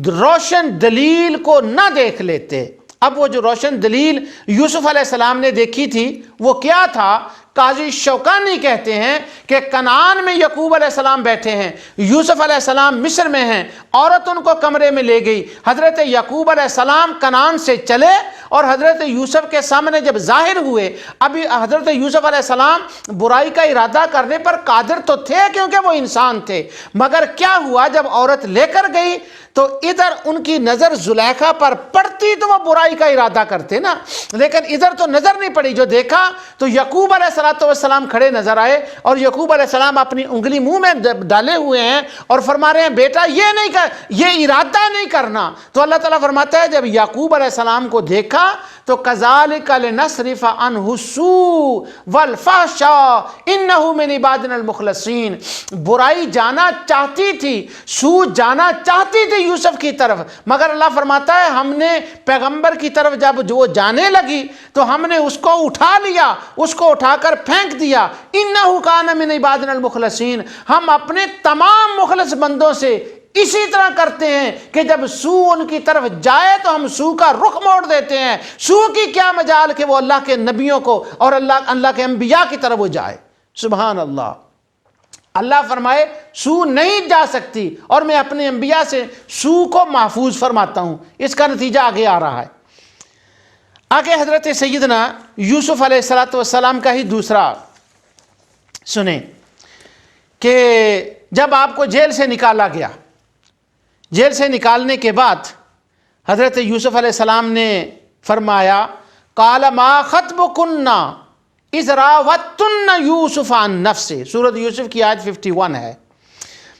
روشن دلیل کو نہ دیکھ لیتے۔ اب وہ جو روشن دلیل یوسف علیہ السلام نے دیکھی تھی وہ کیا تھا؟ قاضی شوکانی کہتے ہیں کہ کنعان میں یعقوب علیہ السلام بیٹھے ہیں، یوسف علیہ السلام مصر میں ہیں، عورت ان کو کمرے میں لے گئی، حضرت یعقوب علیہ السلام کنعان سے چلے اور حضرت یوسف کے سامنے جب ظاہر ہوئے، ابھی حضرت یوسف علیہ السلام برائی کا ارادہ کرنے پر قادر تو تھے کیونکہ وہ انسان تھے، مگر کیا ہوا جب عورت لے کر گئی تو ادھر ان کی نظر زلیخا پر پڑتی تو وہ برائی کا ارادہ کرتے نا، لیکن ادھر تو نظر نہیں پڑی۔ جو دیکھا تو یعقوب علیہ السلام کھڑے نظر آئے اور یعقوب علیہ السلام اپنی انگلی منہ میں ڈالے ہوئے ہیں اور فرما رہے ہیں بیٹا یہ ارادہ نہیں کرنا۔ تو اللہ تعالیٰ فرماتا ہے جب یعقوب علیہ السلام کو دیکھا تو کذالک لنصرف عنہ السوء والفحشاء انہ من عبادنا المخلصین، برائی جانا چاہتی تھی، سوء جانا چاہتی تھی یوسف کی طرف، مگر اللہ فرماتا ہے ہم نے پیغمبر کی طرف جب وہ جانے لگی تو ہم نے اس کو اٹھا لیا، اس کو اٹھا کر پھینک دیا۔ انہ کان من عبادنا المخلصین، ہم اپنے تمام مخلص بندوں سے اسی طرح کرتے ہیں کہ جب سوء ان کی طرف جائے تو ہم سوء کا رخ موڑ دیتے ہیں۔ سوء کی کیا مجال کہ وہ اللہ کے نبیوں کو اور اللہ کے انبیاء کی طرف وہ جائے۔ سبحان اللہ، اللہ فرمائے سوء نہیں جا سکتی اور میں اپنے انبیاء سے سوء کو محفوظ فرماتا ہوں۔ اس کا نتیجہ آگے آ رہا ہے۔ آگے حضرت سیدنا یوسف علیہ السلام کا ہی دوسرا سنیں کہ جب آپ کو جیل سے نکالا گیا، جیل سے نکالنے کے بعد حضرت یوسف علیہ السلام نے فرمایا قال ما خطبکن اذ راوتن یوسف عن نفسہ، سورۃ یوسف کی آیت 51 ہے۔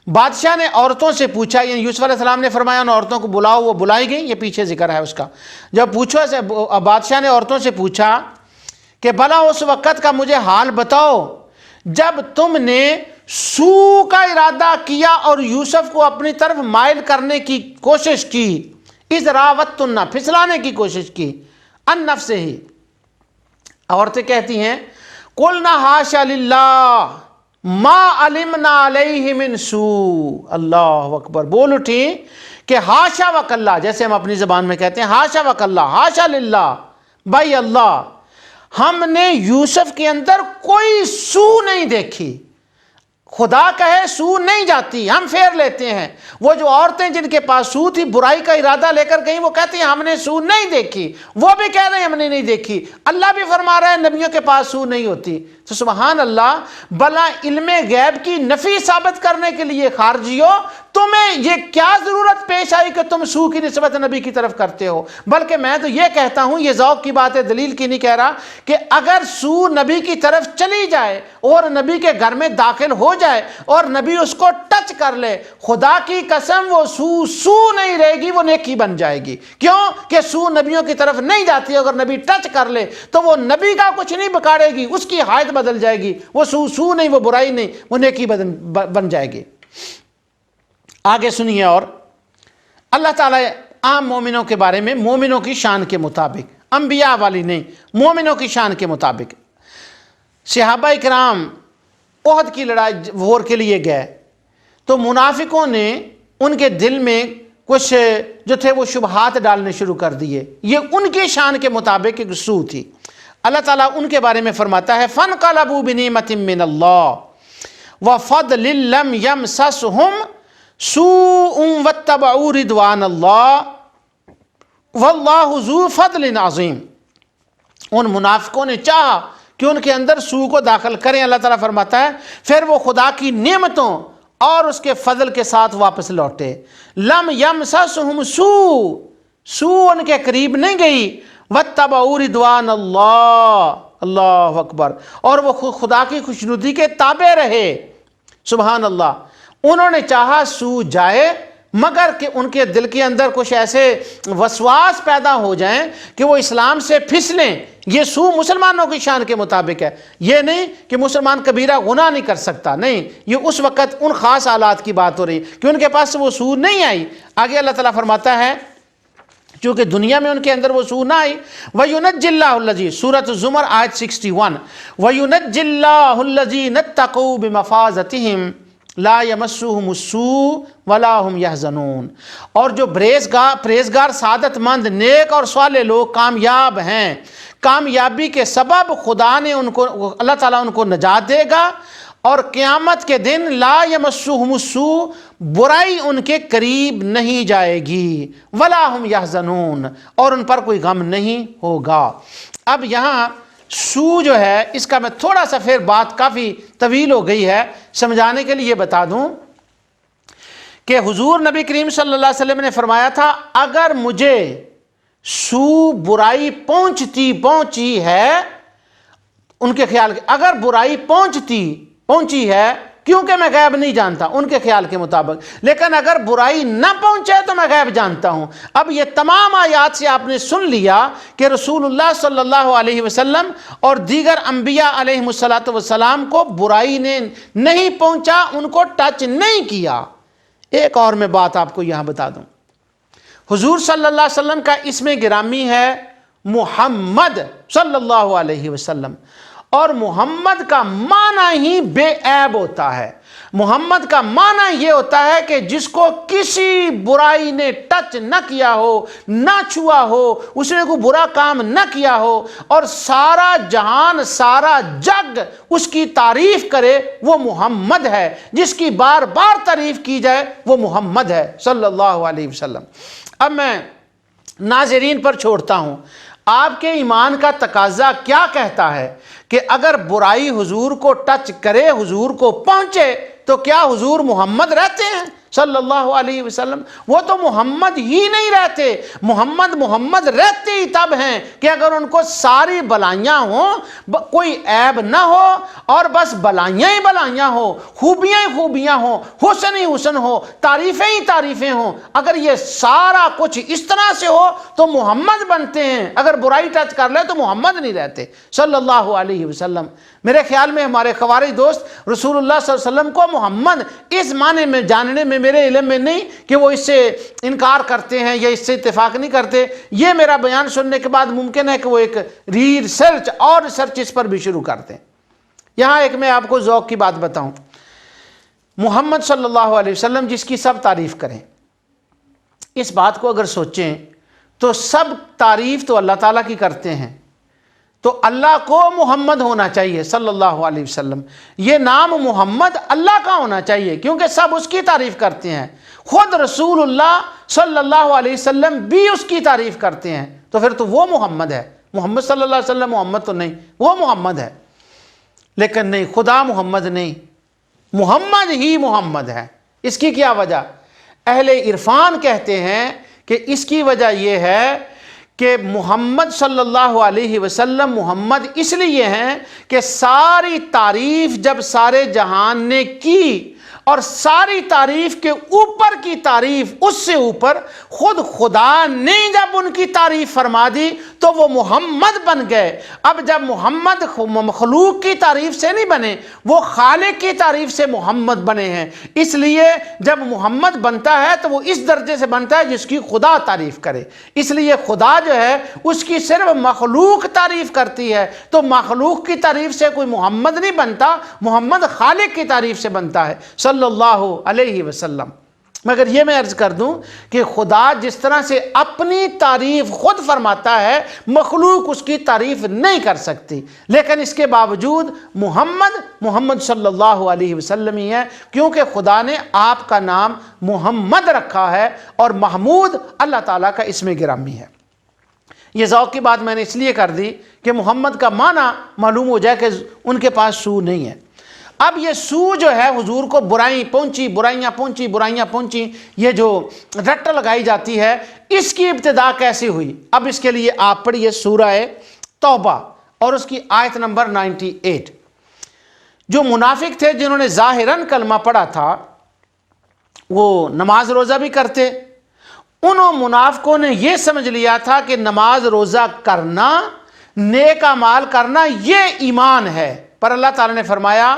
بادشاہ نے عورتوں سے پوچھا، یعنی یوسف علیہ السلام نے فرمایا ان عورتوں کو بلاؤ، وہ بلائی گئی، یہ پیچھے ذکر ہے اس کا۔ جب پوچھو سے بادشاہ نے عورتوں سے پوچھا کہ بھلا اس وقت کا مجھے حال بتاؤ جب تم نے سوء کا ارادہ کیا اور یوسف کو اپنی طرف مائل کرنے کی کوشش کی، اذ راوتن، پھسلانے کی کوشش کی، ان نفسہ ہی۔ عورتیں کہتی ہیں قلنا حاشا للہ ما علمنا علیہ من سوء، اللہ اکبر، بول اٹھی کہ حاشا وکلا، جیسے ہم اپنی زبان میں کہتے ہیں حاشا وکلا، حاشا للہ، بھائی اللہ، ہم نے یوسف کے اندر کوئی سوء نہیں دیکھی۔ خدا کہے سوء نہیں جاتی، ہم پھیر لیتے ہیں۔ وہ جو عورتیں جن کے پاس سوء تھی، برائی کا ارادہ لے کر گئیں، وہ کہتی ہیں ہم نے سوء نہیں دیکھی، وہ بھی کہہ رہے ہیں ہم نے نہیں دیکھی، اللہ بھی فرما رہا ہے نبیوں کے پاس سوء نہیں ہوتی۔ تو سبحان اللہ، بلا علم غیب کی نفی ثابت کرنے کے لیے خارجیوں، تمہیں یہ کیا ضرورت پیش آئی کہ تم سوء کی نسبت نبی کی طرف کرتے ہو؟ بلکہ میں تو یہ کہتا ہوں، یہ ذوق کی بات ہے، دلیل کی نہیں کہہ رہا، کہ اگر سوء نبی کی طرف چلی جائے اور نبی کے گھر میں داخل ہو جائے اور نبی اس کو ٹچ کر لے، خدا کی قسم وہ سوء نہیں رہے گی، وہ نیکی بن جائے گی۔ کیوں کہ سوء نبیوں کی طرف نہیں جاتی، اگر نبی ٹچ کر لے تو وہ نبی کا کچھ نہیں بگاڑے گی، اس کی حالت بدل جائے گی، وہ سوء نہیں، وہ برائی نہیں، وہ نیکی بن جائے گی۔ آگے سنیے، اور اللہ تعالیٰ عام مومنوں کے بارے میں، مومنوں کی شان کے مطابق، انبیاء والی نہیں، مومنوں کی شان کے مطابق، صحابہ کرام احد کی لڑائی وار کے لیے گئے تو منافقوں نے ان کے دل میں کچھ جو تھے وہ شبہات ڈالنے شروع کر دیے، یہ ان کی شان کے مطابق ایک سوء تھی۔ اللہ تعالیٰ ان کے بارے میں فرماتا ہے فَانْقَلَبُوا بِنِعْمَةٍ مِّنَ اللَّهِ وَفَضْلٍ لَّمْ يَمْسَسْهُمْ سوء واتبعوا رضوان اللہ واللہ ذو فضل عظیم۔ ان منافقوں نے چاہا کہ ان کے اندر سوء کو داخل کریں، اللہ تعالیٰ فرماتا ہے پھر وہ خدا کی نعمتوں اور اس کے فضل کے ساتھ واپس لوٹے۔ لم یمسسہم سوء ان کے قریب نہیں گئی، واتبعوا رضوان اللہ، اللہ اکبر، اور وہ خدا کی خوشنودی کے تابع رہے۔ سبحان اللہ، انہوں نے چاہا سوء جائے مگر کہ ان کے دل کے اندر کچھ ایسے وسواس پیدا ہو جائیں کہ وہ اسلام سے پھسلیں، یہ سو مسلمانوں کی شان کے مطابق ہے۔ یہ نہیں کہ مسلمان کبیرہ گناہ نہیں کر سکتا، نہیں، یہ اس وقت ان خاص حالات کی بات ہو رہی کہ ان کے پاس وہ سو نہیں آئی۔ آگے اللہ تعالیٰ فرماتا ہے چونکہ دنیا میں ان کے اندر وہ سو نہ آئی، وَيُنَجِّ اللَّهُ الَّذِي سورۃ الزمر آیت 61، وَيُنَجِّ اللَّهُ الَّذِينَ اتَّقَوْا بِمَفَازَتِهِمْ لا يمسهم السوء ولا هم يحزنون، اور جو پرہیزگار سعادت مند نیک اور صالح لوگ کامیاب ہیں، کامیابی کے سبب خدا نے ان کو، اللہ تعالیٰ ان کو نجات دے گا، اور قیامت کے دن لا یمسهم السوء، برائی ان کے قریب نہیں جائے گی، ولا هم يحزنون، اور ان پر کوئی غم نہیں ہوگا۔ اب یہاں سو جو ہے اس کا میں تھوڑا سا، پھر بات کافی طویل ہو گئی ہے، سمجھانے کے لیے بتا دوں کہ حضور نبی کریم صلی اللہ علیہ وسلم نے فرمایا تھا اگر مجھے سو برائی پہنچی ہے، ان کے خیال اگر برائی پہنچی ہے، کیونکہ میں غیب نہیں جانتا ان کے خیال کے مطابق، لیکن اگر برائی نہ پہنچے تو میں غیب جانتا ہوں۔ اب یہ تمام آیات سے آپ نے سن لیا کہ رسول اللہ صلی اللہ علیہ وسلم اور دیگر انبیاء علیہ السلام کو برائی نے نہیں پہنچا، ان کو ٹچ نہیں کیا۔ ایک اور میں بات آپ کو یہاں بتا دوں، حضور صلی اللہ علیہ وسلم کا اسم گرامی ہے محمد صلی اللہ علیہ وسلم، اور محمد کا معنی ہی بے عیب ہوتا ہے۔ محمد کا معنی یہ ہوتا ہے کہ جس کو کسی برائی نے ٹچ نہ کیا ہو، نہ چھوا ہو، اس نے کوئی برا کام نہ کیا ہو، اور سارا جہان، سارا جگ اس کی تعریف کرے، وہ محمد ہے۔ جس کی بار بار تعریف کی جائے وہ محمد ہے صلی اللہ علیہ وسلم۔ اب میں ناظرین پر چھوڑتا ہوں، آپ کے ایمان کا تقاضا کیا کہتا ہے کہ اگر برائی حضور کو ٹچ کرے، حضور کو پہنچے، تو کیا حضور محمد رہتے ہیں صلی اللہ علیہ وسلم؟ وہ تو محمد ہی نہیں رہتے۔ محمد رہتے ہی تب ہیں کہ اگر ان کو ساری بلائیاں ہوں، کوئی عیب نہ ہو، اور بس بلائیاں ہی بلائیاں ہوں، خوبیاں ہی خوبیاں ہوں، حسن ہی حسن ہو، تعریفیں ہی تعریفیں ہوں، اگر یہ سارا کچھ اس طرح سے ہو تو محمد بنتے ہیں۔ اگر برائی ٹچ کر لے تو محمد نہیں رہتے صلی اللہ علیہ وسلم۔ میرے خیال میں ہمارے خوارج دوست رسول اللہ صلی اللہ علیہ وسلم کو محمد اس معنی میں جاننے میں، میرے علم میں نہیں کہ وہ اس سے انکار کرتے ہیں یا اس سے اتفاق نہیں کرتے۔ یہ میرا بیان سننے کے بعد ممکن ہے کہ وہ ایک ریسرچ اور ریسرچ اس پر بھی شروع کرتے ہیں۔ یہاں ایک میں آپ کو ذوق کی بات بتاؤں، محمد صلی اللہ علیہ وسلم جس کی سب تعریف کریں، اس بات کو اگر سوچیں تو سب تعریف تو اللہ تعالیٰ کی کرتے ہیں، تو اللہ کو محمد ہونا چاہیے صلی اللہ علیہ وسلم۔ یہ نام محمد اللہ کا ہونا چاہیے کیونکہ سب اس کی تعریف کرتے ہیں، خود رسول اللہ صلی اللہ علیہ وسلم بھی اس کی تعریف کرتے ہیں، تو پھر تو وہ محمد ہے۔ محمد صلی اللہ علیہ وسلم محمد تو نہیں، وہ محمد ہے، لیکن نہیں، خدا محمد نہیں، محمد ہی محمد ہے۔ اس کی کیا وجہ؟ اہل عرفان کہتے ہیں کہ اس کی وجہ یہ ہے کہ محمد صلی اللہ علیہ وسلم محمد اس لیے ہیں کہ ساری تعریف جب سارے جہان نے کی، اور ساری تعریف کے اوپر کی تعریف، اس سے اوپر خود خدا نے جب ان کی تعریف فرما دی تو وہ محمد بن گئے۔ اب جب محمد مخلوق کی تعریف سے نہیں بنے، وہ خالق کی تعریف سے محمد بنے ہیں، اس لیے جب محمد بنتا ہے تو وہ اس درجے سے بنتا ہے جس کی خدا تعریف کرے۔ اس لیے خدا جو ہے اس کی صرف مخلوق تعریف کرتی ہے، تو مخلوق کی تعریف سے کوئی محمد نہیں بنتا، محمد خالق کی تعریف سے بنتا ہے صلی اللہ علیہ وسلم۔ مگر یہ میں عرض کر دوں کہ خدا جس طرح سے اپنی تعریف خود فرماتا ہے، مخلوق اس کی تعریف نہیں کر سکتی، لیکن اس کے باوجود محمد صلی اللہ علیہ وسلم ہی ہے، کیونکہ خدا نے آپ کا نام محمد رکھا ہے، اور محمود اللہ تعالیٰ کا اسم گرامی ہے۔ یہ ذوق کی بات میں نے اس لیے کر دی کہ محمد کا معنی معلوم ہو جائے کہ ان کے پاس سو نہیں ہے۔ اب یہ سو جو ہے حضور کو برائیاں پہنچی، یہ جو رٹ لگائی جاتی ہے، اس کی ابتدا کیسے ہوئی؟ اب اس کے لیے آپ پڑھیے سورہ توبہ اور اس کی آیت نمبر 98۔ جو منافق تھے جنہوں نے ظاہراً کلمہ پڑھا تھا، وہ نماز روزہ بھی کرتے. انہوں منافقوں نے یہ سمجھ لیا تھا کہ نماز روزہ کرنا، نیک اعمال کرنا یہ ایمان ہے. پر اللہ تعالیٰ نے فرمایا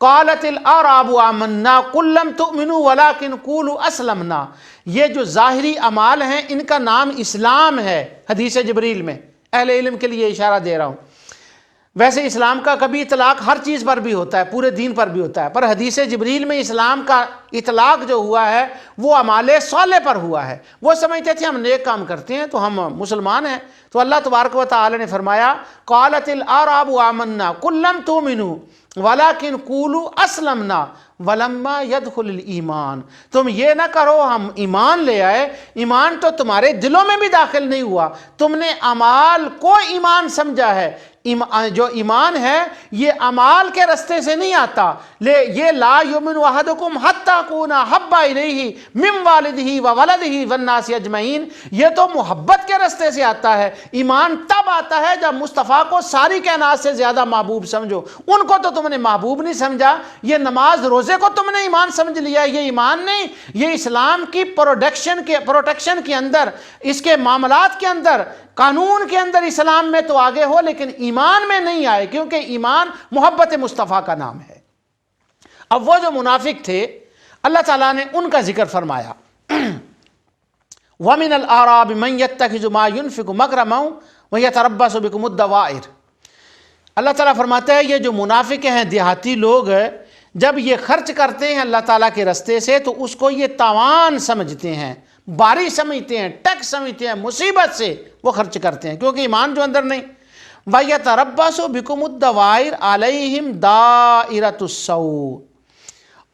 قالت الاعراب آمنا قل لم تؤمنوا ولکن قولوا اسلمنا. یہ جو ظاہری اعمال ہیں ان کا نام اسلام ہے. حدیث جبریل میں اہل علم کے لیے اشارہ دے رہا ہوں. ویسے اسلام کا کبھی اطلاق ہر چیز پر بھی ہوتا ہے، پورے دین پر بھی ہوتا ہے، پر حدیث جبریل میں اسلام کا اطلاق جو ہوا ہے وہ اعمال صالح پر ہوا ہے. وہ سمجھتے تھے ہم نیک کام کرتے ہیں تو ہم مسلمان ہیں. تو اللہ تبارک و تعالی نے فرمایا قالت الاعراب آمنا قل لم تؤمنوا ولکن قولوا اسلمنا ولما يدخل الایمان. تم یہ نہ کرو ہم ایمان لے آئے، ایمان تو تمہارے دلوں میں بھی داخل نہیں ہوا، تم نے اعمال کو ایمان سمجھا ہے. جو ایمان ہے یہ اعمال کے رستے سے نہیں آتا. یہ لا یؤمن احدکم حتی یکون احب الیہ من والدہ وولدہ والناس اجمعین. یہ تو محبت کے رستے سے آتا ہے. ایمان تب آتا ہے جب مصطفیٰ کو ساری کائنات سے زیادہ محبوب سمجھو. ان کو تو تم نے محبوب نہیں سمجھا. یہ نماز روزے کو تم نے ایمان سمجھ لیا، یہ ایمان نہیں. یہ اسلام کی پروٹیکشن کے اندر، اس کے معاملات کے اندر، قانون کے اندر اسلام میں تو آگے ہو لیکن ایمان میں نہیں آئے، کیونکہ ایمان محبت مصطفیٰ کا نام ہے. اب وہ جو منافق تھے اللہ تعالیٰ نے ان کا ذکر فرمایا وَمِنَ الْأَعْرَابِ مَنْ يَتَّخِذُ مَا يُنْفِقُ مَغْرَمًا وَيَتَرَبَّصُ بِكُمُ الدَّوَائِرَ. اللہ تعالیٰ فرماتا ہے یہ جو منافق ہیں، دیہاتی لوگ ہیں، جب یہ خرچ کرتے ہیں اللہ تعالیٰ کے رستے سے تو اس کو یہ تاوان سمجھتے ہیں، باری سمجھتے ہیں، ٹیکس سمجھتے ہیں، مصیبت سے وہ خرچ کرتے ہیں کیونکہ ایمان جو اندر نہیں. وَيَتَرَبَّصُ بِكُمُ الدَّوَائِرَ عَلَيْهِمْ دَائِرَةُ السَّوْءِ.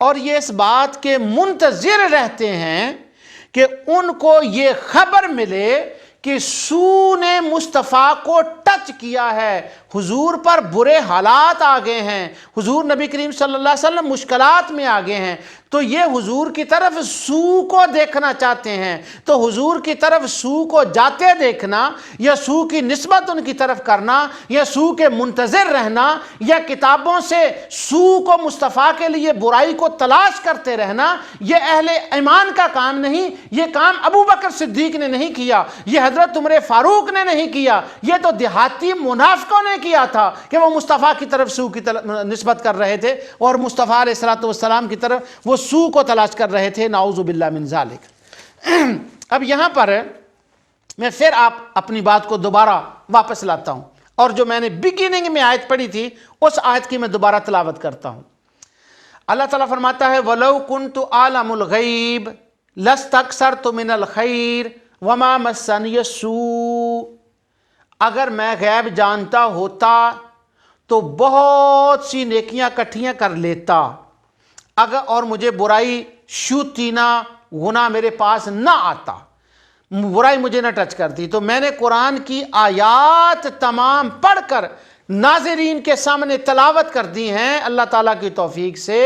اور یہ اس بات کے منتظر رہتے ہیں کہ ان کو یہ خبر ملے کہ سو نے مصطفیٰ کو ٹچ کیا ہے، حضور پر برے حالات آ گئے ہیں، حضور نبی کریم صلی اللہ علیہ وسلم مشکلات میں آ گئے ہیں، تو یہ حضور کی طرف سو کو دیکھنا چاہتے ہیں. تو حضور کی طرف سو کو جاتے دیکھنا یا سو کی نسبت ان کی طرف کرنا یا سو کے منتظر رہنا یا کتابوں سے سو کو مصطفیٰ کے لیے برائی کو تلاش کرتے رہنا، یہ اہل ایمان کا کام نہیں. یہ کام ابو بکر صدیق نے نہیں کیا، یہ حضرت عمر فاروق نے نہیں کیا، یہ تو دیہاتی منافقوں نے کیا تھا کہ وہ مصطفیٰ کی طرف سو کی نسبت کر رہے تھے اور مصطفیٰ علیہ السلام کی طرف وہ سو کو تلاش کر رہے تھے. نعوذ باللہ من ذالک. اب یہاں پر میں پھر اپنی بات کو دوبارہ واپس لاتا ہوں اور جو میں نے بگننگ میں آیت پڑھی تھی اس آیت کی میں دوبارہ تلاوت کرتا ہوں. اللہ تعالیٰ فرماتا ہے وَلَوْ كُنْتُ أَعْلَمُ الْغَيْبَ لَاسْتَكْثَرْتُ مِنَ الْخَيْرِ وَمَا مَسَّنِيَ السُّوءُ. اگر میں غیب جانتا ہوتا تو بہت سی نیکیاں کٹھیاں کر لیتا، اور مجھے برائی شوتینا گناہ میرے پاس نہ آتا، برائی مجھے نہ ٹچ کرتی. تو میں نے قرآن کی آیات تمام پڑھ کر ناظرین کے سامنے تلاوت کر دی ہیں اللہ تعالیٰ کی توفیق سے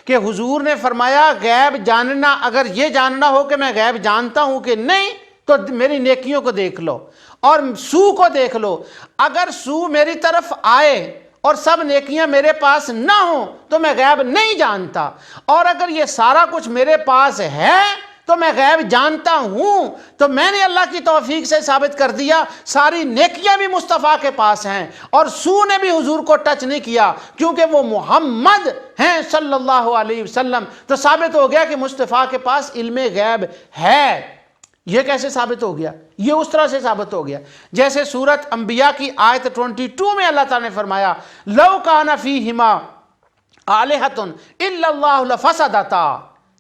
کہ حضور نے فرمایا غیب جاننا، اگر یہ جاننا ہو کہ میں غیب جانتا ہوں کہ نہیں تو میری نیکیوں کو دیکھ لو اور سو کو دیکھ لو. اگر سو میری طرف آئے اور سب نیکیاں میرے پاس نہ ہوں تو میں غیب نہیں جانتا، اور اگر یہ سارا کچھ میرے پاس ہے تو میں غیب جانتا ہوں. تو میں نے اللہ کی توفیق سے ثابت کر دیا ساری نیکیاں بھی مصطفیٰ کے پاس ہیں اور سو نے بھی حضور کو ٹچ نہیں کیا کیونکہ وہ محمد ہیں صلی اللہ علیہ وسلم. تو ثابت ہو گیا کہ مصطفیٰ کے پاس علم غیب ہے. یہ کیسے ثابت ہو گیا؟ یہ اس طرح سے ثابت ہو گیا جیسے سورت انبیاء کی آیت 22 میں اللہ تعالیٰ نے فرمایا لَوْ كَانَ فِيهِمَا آلِهَةٌ إِلَّا اللَّهُ لَفَسَدَتَا.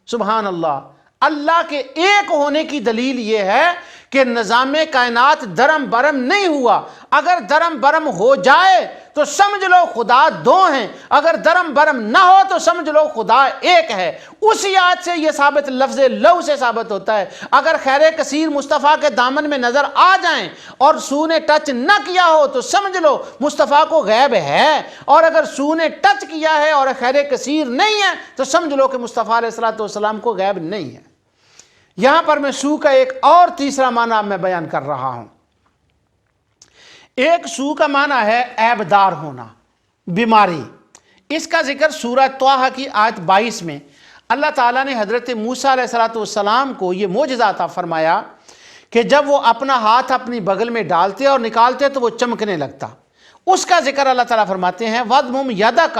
سبحان اللہ. اللہ کے ایک ہونے کی دلیل یہ ہے کہ نظام کائنات درم برم نہیں ہوا. اگر درم برم ہو جائے تو سمجھ لو خدا دو ہیں، اگر درم برم نہ ہو تو سمجھ لو خدا ایک ہے. اسی آیت سے یہ ثابت لفظ لو سے ثابت ہوتا ہے. اگر خیر کثیر مصطفیٰ کے دامن میں نظر آ جائیں اور سو نے ٹچ نہ کیا ہو تو سمجھ لو مصطفیٰ کو غیب ہے، اور اگر سو نے ٹچ کیا ہے اور خیر کثیر نہیں ہے تو سمجھ لو کہ مصطفیٰ علیہ السلام کو غیب نہیں ہے. یہاں پر میں سو کا ایک اور تیسرا معنی میں بیان کر رہا ہوں. ایک سو کا معنی ہے عیبدار ہونا، بیماری. اس کا ذکر سورہ طٰہٰ کی آیت 22 میں اللہ تعالیٰ نے حضرت موسیٰ علیہ السلام کو یہ معجزہ عطا فرمایا کہ جب وہ اپنا ہاتھ اپنی بغل میں ڈالتے اور نکالتے تو وہ چمکنے لگتا. اس کا ذکر اللہ تعالیٰ فرماتے ہیں وَضْمُمْ يَدَكَ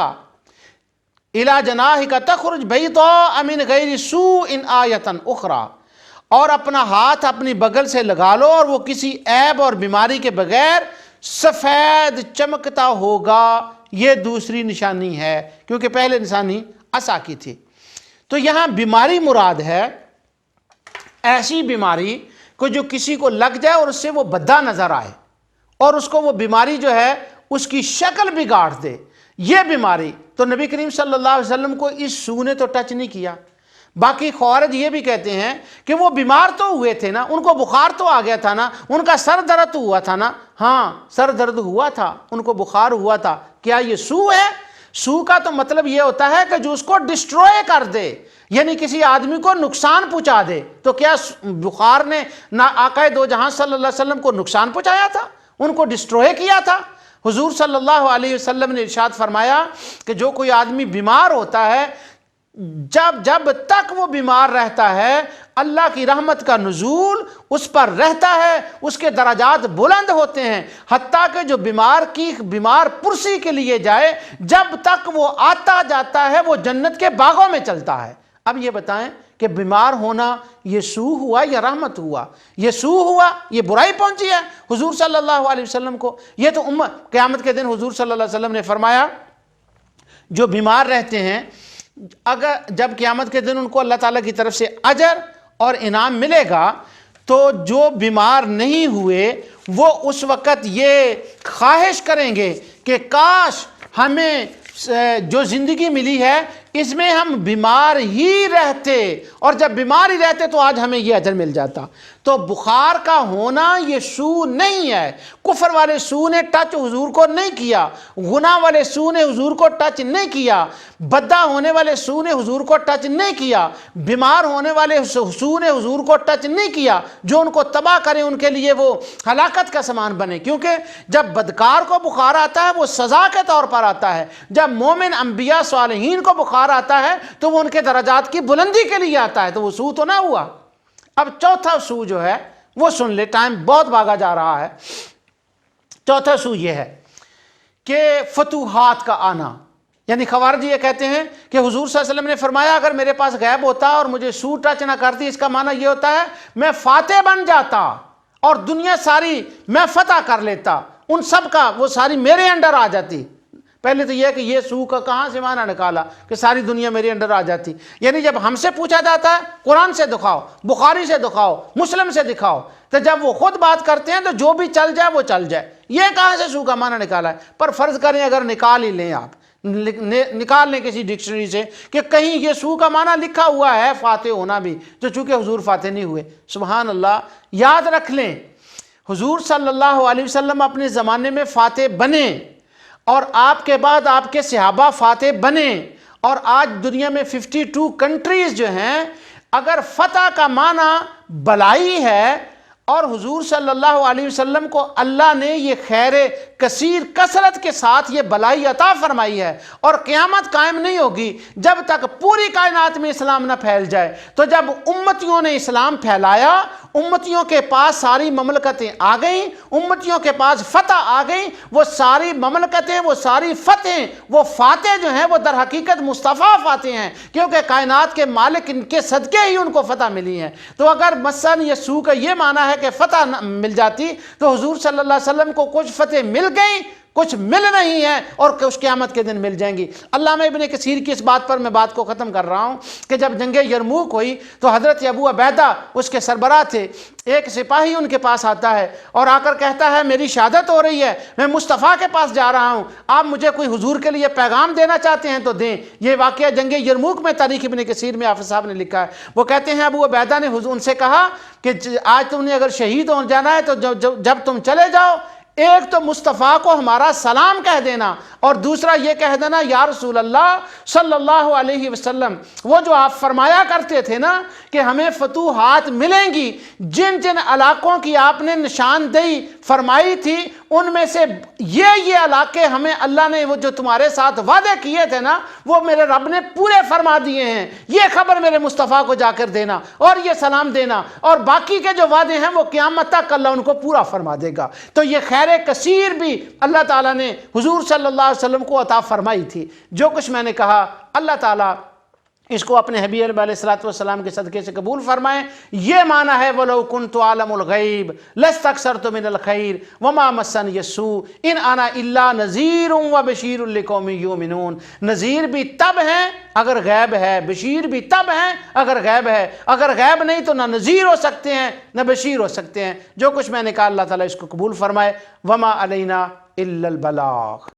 إِلَى جَنَاحِكَ تَخْرُجْ بَيْضَاءَ مِنْ غَيْرِ سُوءٍ آیَةً أُخْرَى. اور اپنا ہاتھ اپنی بغل سے لگا لو اور وہ کسی عیب اور بیماری کے بغیر سفید چمکتا ہوگا. یہ دوسری نشانی ہے کیونکہ پہلے نشانی عصا کی تھی. تو یہاں بیماری مراد ہے ایسی بیماری کو جو کسی کو لگ جائے اور اس سے وہ بدہ نظر آئے اور اس کو وہ بیماری جو ہے اس کی شکل بگاڑ دے. یہ بیماری تو نبی کریم صلی اللہ علیہ وسلم کو اس سو نے تو ٹچ نہیں کیا. باقی خوارج یہ بھی کہتے ہیں کہ وہ بیمار تو ہوئے تھے نا, ان کو بخار تو آ گیا تھا نا, ان کا سر درد تو ہوا تھا نا. ہاں سر درد ہوا تھا, ان کو بخار ہوا تھا. کیا یہ سو ہے؟ سو کا تو مطلب یہ ہوتا ہے کہ جو اس کو ڈسٹروئے کر دے, یعنی کسی آدمی کو نقصان پہنچا دے. تو کیا بخار نے نہ آقا دو جہاں صلی اللہ علیہ وسلم کو نقصان پہنچایا تھا, ان کو ڈسٹروئے کیا تھا؟ حضور صلی اللہ علیہ وسلم نے ارشاد فرمایا کہ جو کوئی آدمی بیمار ہوتا ہے جب تک وہ بیمار رہتا ہے اللہ کی رحمت کا نزول اس پر رہتا ہے, اس کے درجات بلند ہوتے ہیں, حتیٰ کہ جو بیمار پرسی کے لیے جائے جب تک وہ آتا جاتا ہے وہ جنت کے باغوں میں چلتا ہے. اب یہ بتائیں کہ بیمار ہونا یہ سو ہوا یا رحمت ہوا؟ یہ سو ہوا, یہ برائی پہنچی ہے حضور صلی اللہ علیہ وسلم کو. یہ تو قیامت کے دن حضور صلی اللہ علیہ وسلم نے فرمایا جو بیمار رہتے ہیں اگر جب قیامت کے دن ان کو اللہ تعالیٰ کی طرف سے اجر اور انعام ملے گا تو جو بیمار نہیں ہوئے وہ اس وقت یہ خواہش کریں گے کہ کاش ہمیں جو زندگی ملی ہے اس میں ہم بیمار ہی رہتے, اور جب بیمار ہی رہتے تو آج ہمیں یہ اجر مل جاتا. تو بخار کا ہونا یہ سو نہیں ہے. کفر والے سو نے ٹچ حضور کو نہیں کیا, گناہ والے سو نے حضور کو ٹچ نہیں کیا, بدہ ہونے والے سو نے حضور کو ٹچ نہیں کیا, بیمار ہونے والے سو نے حضور کو ٹچ نہیں کیا. جو ان کو تباہ کرے ان کے لیے وہ ہلاکت کا سامان بنے, کیونکہ جب بدکار کو بخار آتا ہے وہ سزا کے طور پر آتا ہے, جب مومن انبیاء صالحین کو بخار آتا ہے تو وہ ان کے درجات کی بلندی کے لیے آتا ہے. تو وہ سو تو نہ ہوا. اب چوتھا سو جو ہے وہ سن لے, ٹائم بہت بھاگا جا رہا ہے. چوتھا سو یہ ہے کہ فتوحات کا آنا. یعنی خوارج یہ کہتے ہیں کہ حضور صلی اللہ علیہ وسلم نے فرمایا اگر میرے پاس غیب ہوتا اور مجھے سو ٹچ نہ کرتی, اس کا معنی یہ ہوتا ہے میں فاتح بن جاتا اور دنیا ساری میں فتح کر لیتا, ان سب کا وہ ساری میرے انڈر آ جاتی. پہلے تو یہ کہ یہ سو کا کہاں سے معنی نکالا کہ ساری دنیا میرے انڈر آ جاتی. یعنی جب ہم سے پوچھا جاتا ہے قرآن سے دکھاؤ, بخاری سے دکھاؤ, مسلم سے دکھاؤ, تو جب وہ خود بات کرتے ہیں تو جو بھی چل جائے وہ چل جائے. یہ کہاں سے سو کا معنی نکالا ہے؟ پر فرض کریں اگر نکال ہی لیں, آپ نکال لیں کسی ڈکشنری سے کہ کہیں یہ سو کا معنی لکھا ہوا ہے فاتح ہونا بھی, تو چونکہ حضور فاتح نہیں ہوئے. سبحان اللہ. یاد رکھ لیں حضور صلی اللہ علیہ وسلم اپنے زمانے میں فاتح بنے اور آپ کے بعد آپ کے صحابہ فاتح بنے, اور آج دنیا میں 52 کنٹریز جو ہیں, اگر فتح کا معنی بلائی ہے اور حضور صلی اللہ علیہ وسلم کو اللہ نے یہ خیر کثیر کثرت کے ساتھ یہ بلائی عطا فرمائی ہے, اور قیامت قائم نہیں ہوگی جب تک پوری کائنات میں اسلام نہ پھیل جائے. تو جب امتیوں نے اسلام پھیلایا, امتیوں کے پاس ساری مملکتیں آ گئیں, امتیوں کے پاس فتح آ گئیں, وہ ساری مملکتیں, وہ ساری فتحیں, وہ فاتح جو ہیں وہ در حقیقت مصطفیٰ فاتح ہیں, کیونکہ کائنات کے مالک ان کے صدقے ہی ان کو فتح ملی ہیں. تو اگر مثلا یہ سو کا یہ معنی ہے کہ فتح مل جاتی تو حضور صلی اللہ علیہ وسلم کو کچھ فتح مل گئی, کچھ مل نہیں ہے, اور کچھ قیامت کے دن مل جائیں گی. علامہ ابن کثیر کی اس بات پر میں بات کو ختم کر رہا ہوں کہ جب جنگ یرموک ہوئی تو حضرت ابو عبیدہ اس کے سربراہ تھے. ایک سپاہی ان کے پاس آتا ہے اور آ کر کہتا ہے میری شہادت ہو رہی ہے, میں مصطفیٰ کے پاس جا رہا ہوں, آپ مجھے کوئی حضور کے لیے پیغام دینا چاہتے ہیں تو دیں. یہ واقعہ جنگ یرموک میں تاریخ ابن کثیر میں حافظ صاحب نے لکھا ہے. وہ کہتے ہیں ابو عبیدہ نے حضور ان سے کہا کہ آج تم نے اگر شہید ہو جانا ہے تو جب تم چلے جاؤ ایک تو مصطفیٰ کو ہمارا سلام کہہ دینا, اور دوسرا یہ کہہ دینا یا رسول اللہ صلی اللہ علیہ وسلم, وہ جو آپ فرمایا کرتے تھے نا کہ ہمیں فتوحات ملیں گی, جن جن علاقوں کی آپ نے نشاندہی فرمائی تھی ان میں سے یہ علاقے ہمیں اللہ نے وہ جو تمہارے ساتھ وعدے کیے تھے نا وہ میرے رب نے پورے فرما دیے ہیں، یہ خبر میرے مصطفیٰ کو جا کر دینا اور یہ سلام دینا، اور باقی کے جو وعدے ہیں وہ قیامت تک اللہ ان کو پورا فرما دے گا۔ تو یہ خیر کثیر بھی اللہ تعالیٰ نے حضور صلی اللہ علیہ وسلم کو عطا فرمائی تھی۔ جو کچھ میں نے کہا اللہ تعالیٰ اس کو اپنے حبیب علیہ السلام کے صدقے سے قبول فرمائیں۔ یہ معنی ہے وَلَوْ كُنْتُ عَالَمُ الْغَيْبِ لَاسْتَكْثَرْتُ مِنَ الْخَيْرِ وَمَا مَسَّنِيَ السُّوءُ إِنْ أَنَا إِلَّا نَذِيرٌ وَبَشِيرٌ لِقَوْمٍ يُؤْمِنُونَ۔ نذیر بھی تب ہیں اگر غیب ہے، بشیر بھی تب ہیں اگر غیب ہے، اگر غیب نہیں تو نہ نذیر ہو سکتے ہیں نہ بشیر ہو سکتے ہیں۔ جو کچھ میں نے کہا اللہ تعالیٰ اس کو قبول فرمائے۔ وَمَا عَلَيْنَا إِلَّا الْبَلَاغُ۔